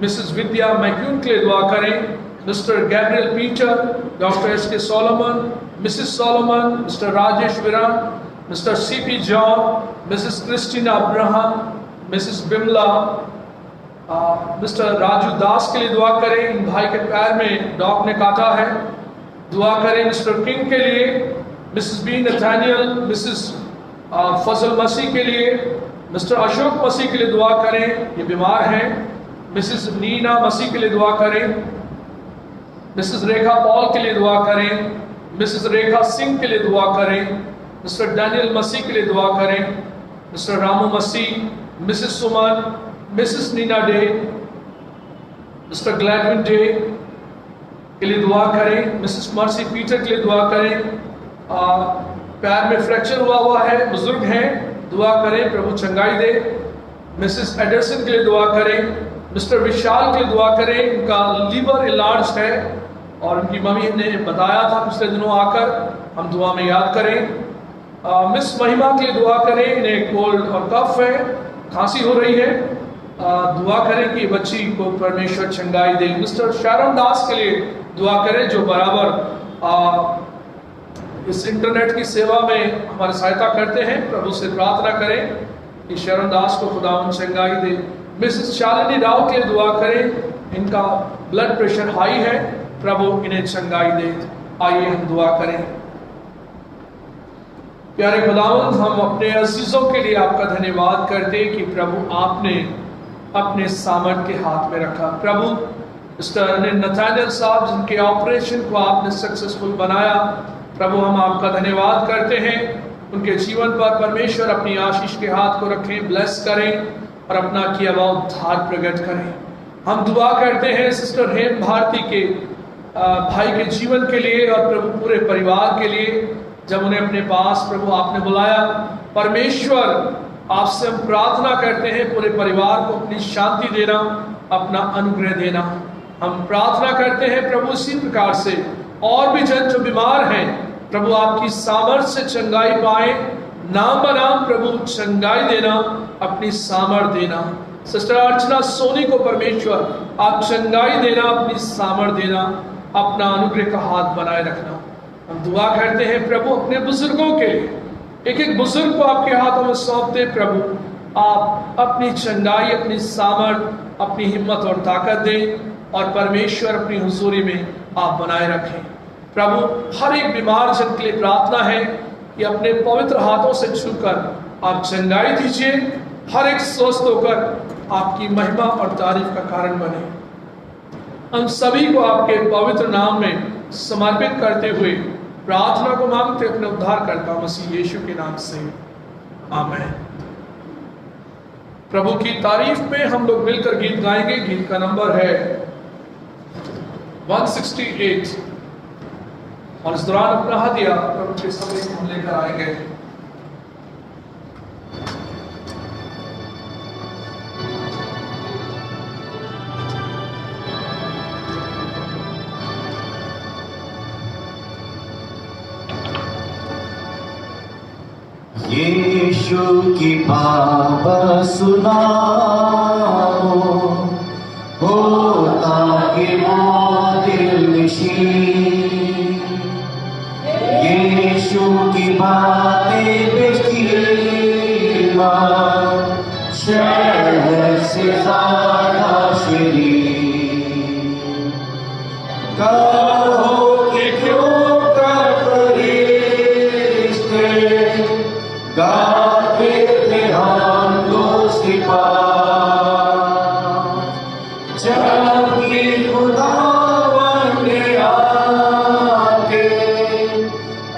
मिसेस विद्या मैक्यून के लिए दुआ करें, mister Gabriel Peter, doctor S K Solomon, Mrs Solomon, mister Rajesh Viran, mister CP John, Mrs Christina Abraham, Mrs Bimla, mister Raju Das के लिए दुआ करें, इन भाई के पैर में डॉग ने काटा है, दुआ करें। मिस्टर किंग के लिए, मिसेस बी नथानियल, मिसेस फजल मसीह के लिए, मिस्टर अशोक मसीह के लिए दुआ करें, ये बीमार हैं। मिसेस नीना मसीह के लिए दुआ करें, मिसेस रेखा पॉल के लिए दुआ करें, मिसेस रेखा सिंह के लिए दुआ करें, मिस्टर डैनियल मसीह के लिए दुआ करें, mister Ramu Masih, Mrs Suman, Mrs Neena Dey, mister Gladwin Dey के लिए दुआ करें, मिसेस मर्सी पीटर के लिए दुआ करें। पैर में फ्रैक्चर हुआ है, बुजुर्ग हैं, दुआ करें प्रभु चंगाई दे। मिसेस एडरसन के लिए दुआ करें, मिस्टर विशाल के लिए दुआ करें, इनका लीवर इलाज है और उनकी मम्मी ने बताया था पिछले दिनों आकर, हम दुआ में याद करें। मिस महिमा के लिए दुआ करें, इन्हें कोल्ड और कफ है, खांसी हो रही है, दुआ करें कि बच्ची को परमेश्वर चंगाई दे। मिस्टर शरण दास के लिए दुआ करें जो बराबर इस इंटरनेट की सेवा में हमारी सहायता करते हैं, प्रभु से प्रार्थना करें कि शरण दास को खुदावंद चंगाई दे। मिसेस शालिनी राव के लिए दुआ करें, इनका ब्लड प्रेशर हाई है, प्रभु इन्हें चंगाई दे। आइए हम दुआ करें। प्यारे खुदावंद, हम अपने अजीजों के लिए आपका धन्यवाद करते हैं कि प्रभु आपने अपने सामर्थ के हाथ में रखा। प्रभु मिस्टर नथानियल साहब जिनके ऑपरेशन को आपने सक्सेसफुल बनाया, प्रभु हम आपका धन्यवाद करते हैं। उनके जीवन पर परमेश्वर अपनी आशीष के हाथ को रखें, ब्लेस करें और अपना किया हुआ उद्धार प्रकट करें। हम दुआ करते हैं सिस्टर हेम भारती के भाई के जीवन के लिए और प्रभु पूरे परिवार के लिए। जब उन्हें अपने पास प्रभु आपने बुलाया, परमेश्वर आपसे हम प्रार्थना करते हैं पूरे परिवार को अपनी शांति देना, अपना अनुग्रह देना। हम प्रार्थना करते हैं प्रभु इसी प्रकार से और भी जन जो बीमार हैं, प्रभु आपकी सामर्थ से चंगाई पाए, नाम बनाम प्रभु चंगाई देना, अपनी सामर्थ देना। सिस्टर अर्चना सोनी को परमेश्वर आप चंगाई देना, अपनी सामर्थ देना, अपना अनुग्रह का हाथ बनाए रखना। हम दुआ करते हैं प्रभु अपने बुजुर्गों के लिए, एक एक बुजुर्ग को आपके हाथों में सौंपते प्रभु, आप अपनी चंगाई, अपनी सामर्थ, अपनी हिम्मत और ताकत दें और परमेश्वर अपनी हुजूरी में आप बनाए रखें। प्रभु, हर एक बीमार जन के लिए प्रार्थना है कि अपने पवित्र हाथों से छूकर आप चंगाई दीजिए, हर एक स्वस्थ होकर आपकी महिमा और तारीफ का कारण बने। हम सभी को आपके पवित्र नाम में समर्पित करते हुए प्रार्थना को मांगते अपने उद्धारकर्ता मसीह यीशु के नाम से, आमीन। प्रभु की तारीफ में हम लोग मिलकर गीत गाएंगे। गीत का नंबर है 168 और इस दौरान अपना हदिया प्रभु के सामने हम लेकर आएंगे। यीशु की बाबा सुनाओ, होता कि वो दिल नशीं। यीशु की बातें बेकीमा, शहर से ज़्यादा शीरीं। कहो कि क्यों कर फरिश्ते गाते थे हम दोस्ती पास, जबकि खुदावंद ने आके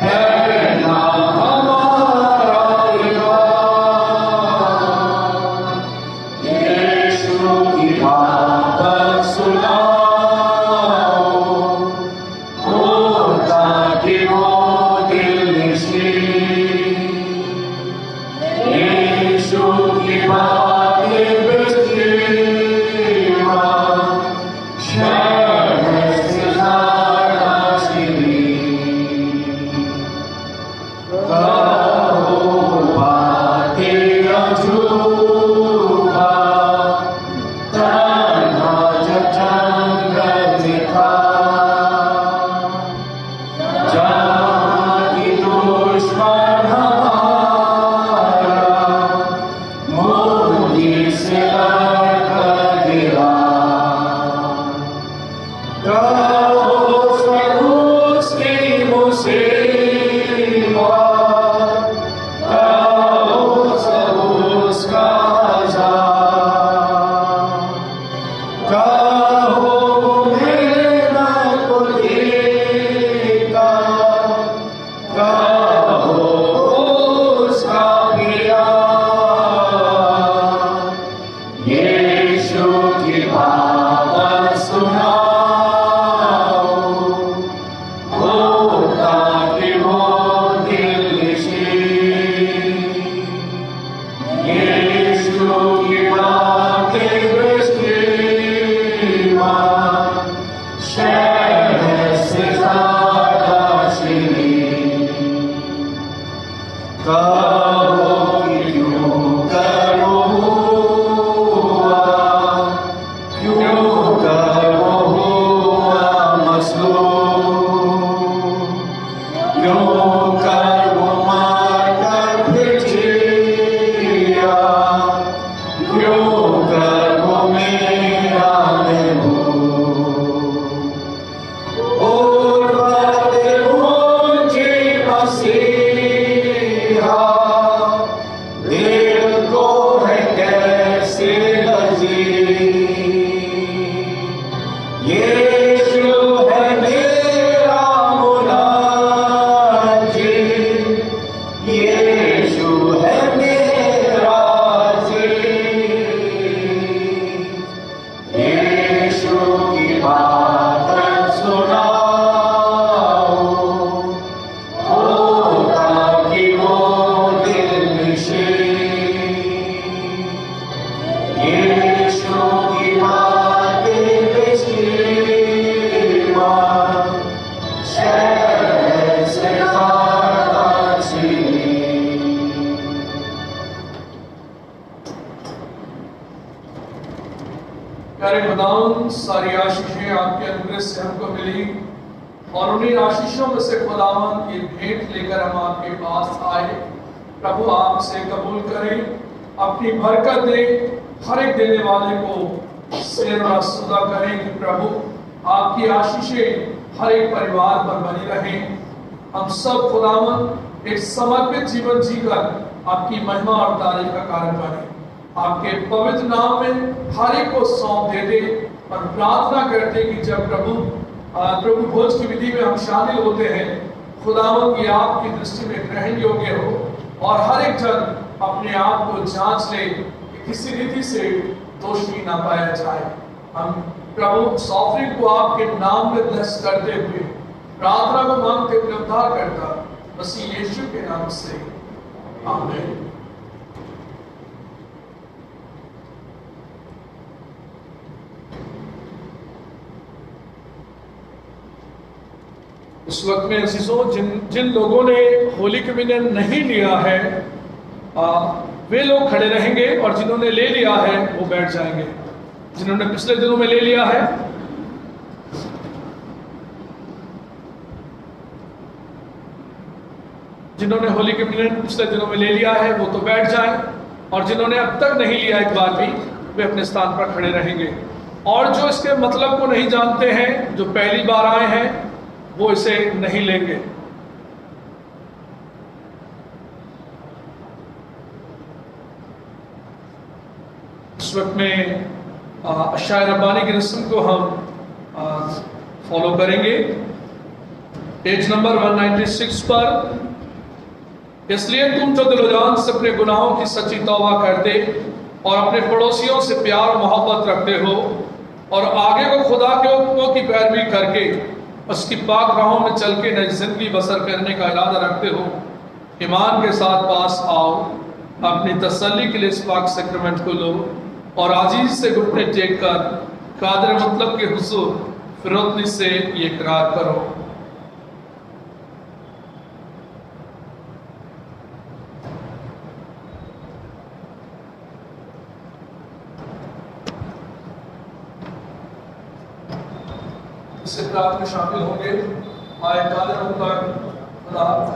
पहला हमारा रिवाज। यीशु की बात सुनाओ, होता कि वो दिल नशीं। यीशु की बातें बेकीमा, शहर से ज़्यादा शीरीं। कहो बातें अजूबा, तन्हा जंगल में था, जहाँ की दुश्मन मोदी से लड़कर गिरा। कहो फरूस की मुसीबत, कहो फरूस का अज़ाब, कहो मेहनत को देखा, कहो उसका प्यार। यीशु की बात सुनाओ, होता कि वो दिल नशीं। यीशु की बातें बेकीमा, शहर से ज़्यादा शीरीं। कहो कि क्यों करो हुआ, क्यों करो हुआ मसलूब, क्यों करो मारकर फिर जिया, क्यों करो मेरा महबूब। और बातें मुझे मसीहा, दिल को है कैसे लजीज। यीशु है मेरा मुनाजिर, यीशु है मेरा अज़ीज़। यीशु की बात सुनाओ, होता कि वो दिल नशीं। यीशु की बातें बेकीमा, शहर से ज़्यादा शीरीं। प्यारे खुदावंद, सारी आशीषें आपके अनुग्रह से हमको मिली और उन्हीं आशीषों में से खुदावंद की भेंट लेकर हम आपके पास आए। प्रभु, आप इसे कबूल करें अपनी बरकत दे, हर एक देने वाले को शेर व सदा करें कि प्रभु आपकी आशीषें हर एक परिवार पर बनी रहें। हम सब खुदावन एक समर्पित जीवन जीकर आपकी महिमा और तारीफ का कारण बने। आपके पवित्र नाम में हर एक को सौंप देते और प्रार्थना करते कि जब प्रभु भोज की विधि में हम शामिल होते हैं, खुदावन की आपकी दृष्टि में ग्रहण योग्य हो और हर एक जन अपने आप को जांच ले कि किसी रीति से दोषी ना पाया जाए। हम प्रभु सॉफरिंग को आपके नाम में ब्लेस करते हुए प्रार्थना को मांगते हुए उद्धार करता मसीह यीशु के नाम से आमीन। इस वक्त में अजीजों, जिन लोगों ने होली कम्युनियन नहीं लिया है वे लोग खड़े रहेंगे और जिन्होंने ले लिया है वो बैठ जाएंगे। जिन्होंने पिछले दिनों में ले लिया है जिन्होंने होली कम्युनियन पिछले दिनों में ले लिया है वो तो बैठ जाएं, और जिन्होंने अब तक नहीं लिया एक बार भी वे अपने स्थान पर खड़े रहेंगे। और जो इसके मतलब को नहीं जानते हैं, जो पहली बार आए हैं, वो इसे नहीं लेंगे। इस वक्त में अशाय रब्बानी की रस्म को हम फॉलो करेंगे। पेज नंबर 196 पर, इसलिए तुम जो दिलोजान से अपने गुनाहों की सच्ची तौबा करते और अपने पड़ोसियों से प्यार और मोहब्बत रखते हो और आगे को खुदा के हुक्मों की पैरवी करके उसकी पाक राहों में चल के नई जिंदगी बसर करने का इरादा रखते हो, ईमान के साथ पास आओ, अपनी तसल्ली के लिए इस पाक सैक्रामेंट को लो और आजीज से घुटने टेक कर कादर मतलब के हुजूर फिरोतनी से ये इकरार करो। इस इकरार में शामिल होंगे। आए कादर मतलब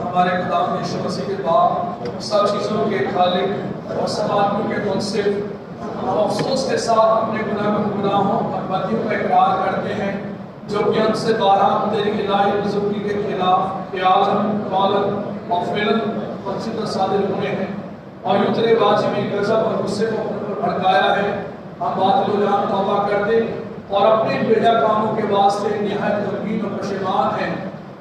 हमारे खुदा यीशु मसीह के बाप, सब चीज़ों के खालिक और सब आदमियों के मुनसिफ, हम अफसोस के साथ अपने गुनाहों और बदियों का इकरार करते हैं जो कि हमसे बारह तेरी इलाही बुजुर्गी के खिलाफ ख्यालन, कौलन और फिलन और सादिर हुए हैं और यूं तेरे वाजिबी गजब और गुस्से को अपने पर भड़काया है। हम बातिल जान तौबा करते और अपने बेजा कामों के वास्ते निहायत गमगीन और पशेमान हैं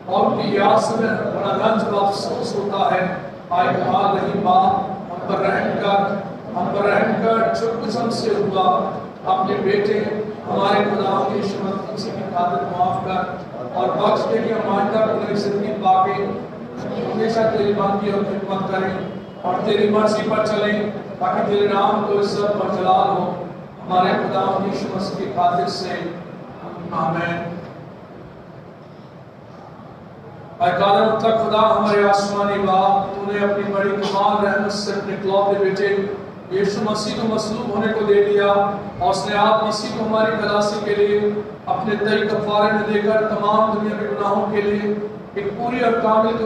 और उनकी याद से बड़ा रंज व अफसोस होता है। आए कमाल रही बात, हम पर रहम कर जो किस्म से हुआ अपने बेटे हमारे खुदा यीशु मसीह की खातिर माफ कर और बख्श दे कि हम आइंदा पूरी जिंदगी पाके हमेशा तेरी बाकी और खिदमत करें और तेरी मर्जी पर चलें, ताकि तेरे नाम को इज्जत और जलाल हो हमारे खुदा यीशु मसीह की खातिर से आमीन। खुदा हमारे आसमानी बाप, तूने अपनी बड़ी कमाल रहमत से अपने इकलौते बेटे यीशु मसीह को मसलूब होने को दे दिया और उसने आप मसीह को हमारी खलासी के लिए अपने तय कफारे में देकर तमाम दुनिया के गुनाहों के लिए एक पूरी और कामिल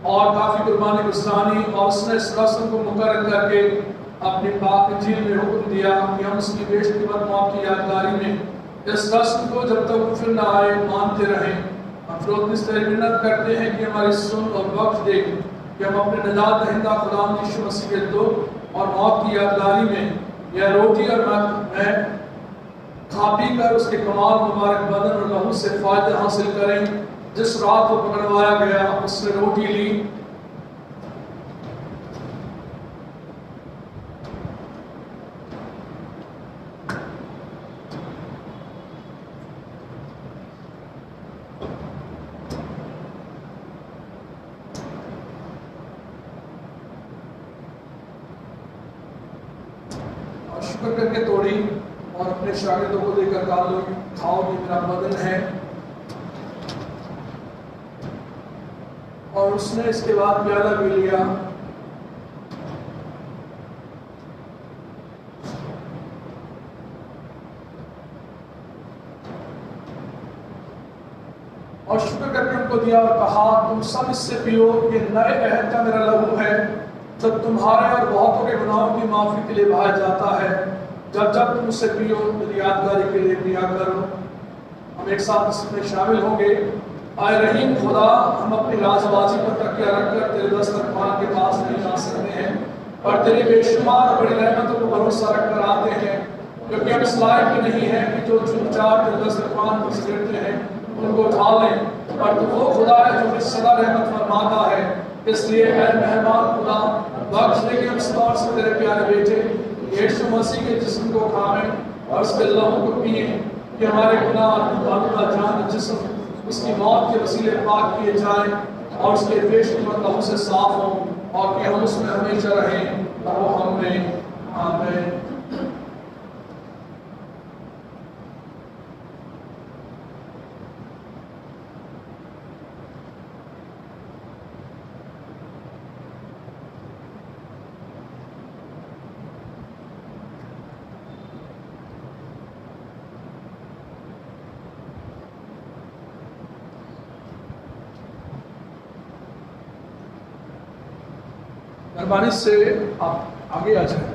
और काफी कुर्बानी गुज़रानी और उसने इस रस्म को मुकर्रर करके अपनी पाक इंजील में हुक्म दिया कि हम उसकी बेशकीमत मौत की यादगारी में इस रस्म को जब तक फिर न आए मानते रहें। हम फिरोतनी से मिन्नत करते हैं कि हमारी सुन और वक्त दे कि हम अपने निजात दहिंदा खुदा यीशु मसीह के दुख और मौत की यादगारी में यह रोटी और मैं खा पी कर उसके कमाल मुबारक बदन और लहू से फायदा हासिल करें। जिस रात को पकड़वाया गया उसने रोटी ली, शुक्र करके तोड़ी और अपने शागिर्दों को देकर कहा, लो खाओ, ये मेरा बदन है। और उसने इसके बाद प्याला भी लिया और शुक्र करके उनको दिया और कहा, तुम सब इससे पियो, ये नए अहद का मेरा लहू है जब तुम्हारे और बहुतों के गुनाहों की माफी के लिए बहाया जाता है, जब जब तुम उसे पियो मेरी यादगारी के लिए पिया करो। हम एक साथ इसमें शामिल होंगे। आए रहीम खुदा, हम अपनी राजबाजी पर तकिया रखकर तेरे दस्तरखान के पास नहीं जा सकते हैं, पर तेरी बेशुमार बड़ी रहमतों को भरोसा रखकर आते हैं, क्योंकि हम इस लायक भी नहीं है कि जो चुपचाप तेरे दस्तरखान पर से गिरते हैं उनको उठा लें, पर तू वो खुदा है जो सदा रहमत फरमाता है। इसलिए ऐ मेहमान खुदा, बख्श दे कि हम इस तौर से तेरे प्यारे बेटे यीशु मसीह के जिस्म को खाएं और उसके लहू को पिए, कि हमारे गुनाह और जान जिस्म उसकी मौत के वसीले पाक किए जाएं और उसके बेशुमार लहू से साफ हों, और कि हम उसमें हमेशा रहें और वो हमें। आमीन। मेहरबानी से आप आगे आ जाए।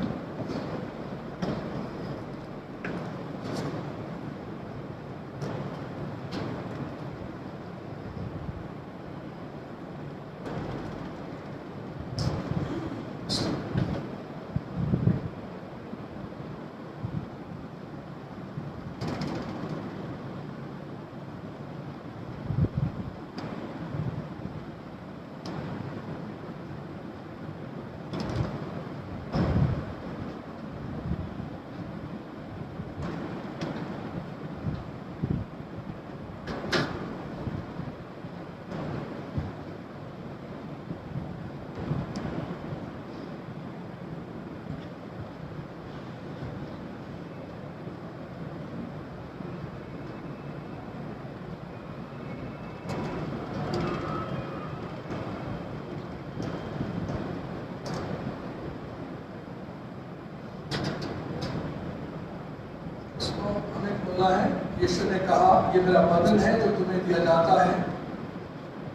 है यीशु ने कहा, ये मेरा बदन है जो तुम्हें दिया जाता है।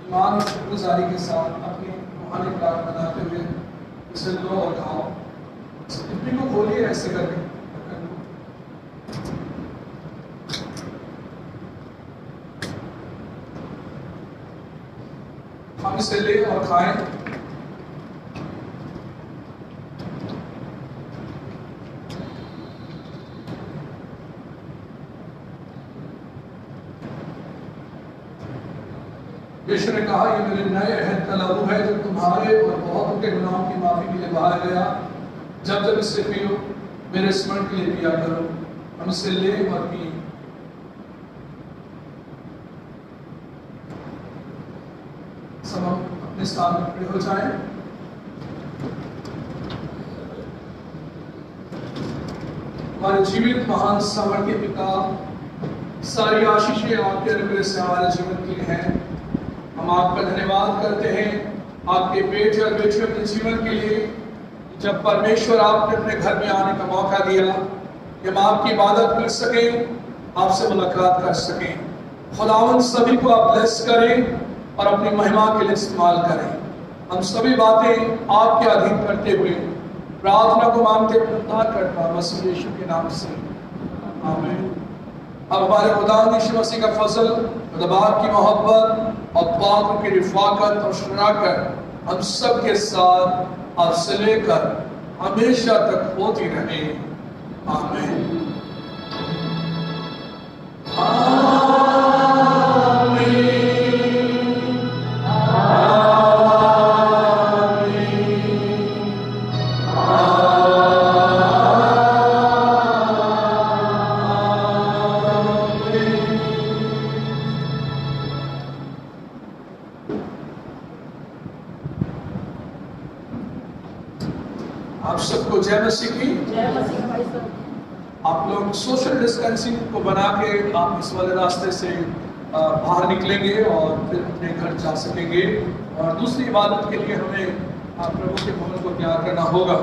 ईमान और शुक्रगुजारी के साथ अपनी रूहानी खुराक बनाते हुए इसे लो और खाओ। टिप्पणी को खोलिए ऐसे करके। हम इसे ले और खाएं। यीशु ने कहा, ये मेरे नए अहद का लहू है जो तुम्हारे और बहुतों के गुनाहों की माफी के लिए बहाया गया। जब जब इससे पियो मेरे स्मरण के लिए पिया करो। हम इसे ले और पिए। सब हम अपने स्थान पर खड़े हो जाएं। हमारे जीवित महान सामर्थ्य पिता, सारी आशीषें आपके अनुग्रह से हमारे जीवन के लिए हैं। हम आपका धन्यवाद करते हैं आपके बेटे और बेटियों के जीवन के लिए, जब परमेश्वर आपने अपने घर में आने का मौका दिया कि हम आपकी इबादत कर सकें, आपसे मुलाकात कर सकें। खुदावंद सभी को आप ब्लेस करें और अपनी महिमा के लिए इस्तेमाल करें। हम सभी बातें आपके अधीन करते हुए प्रार्थना को मांगते उद्धार करता मसीह यीशु के नाम से, आमीन। अब हमारे खुदावंद यीशु मसीह का फजल, खुदाबाद की मोहब्बत और पाक की रिफाकत और शराकत हम सब के साथ अब से लेकर हमेशा तक होती रहे। आमीन। आप सबको जय मसीह की। आप लोग सोशल डिस्टेंसिंग को बना के आप इस वाले रास्ते से बाहर निकलेंगे और फिर अपने घर जा सकेंगे। और दूसरी इबादत के लिए हमें प्रभु के भवन को तैयार करना होगा।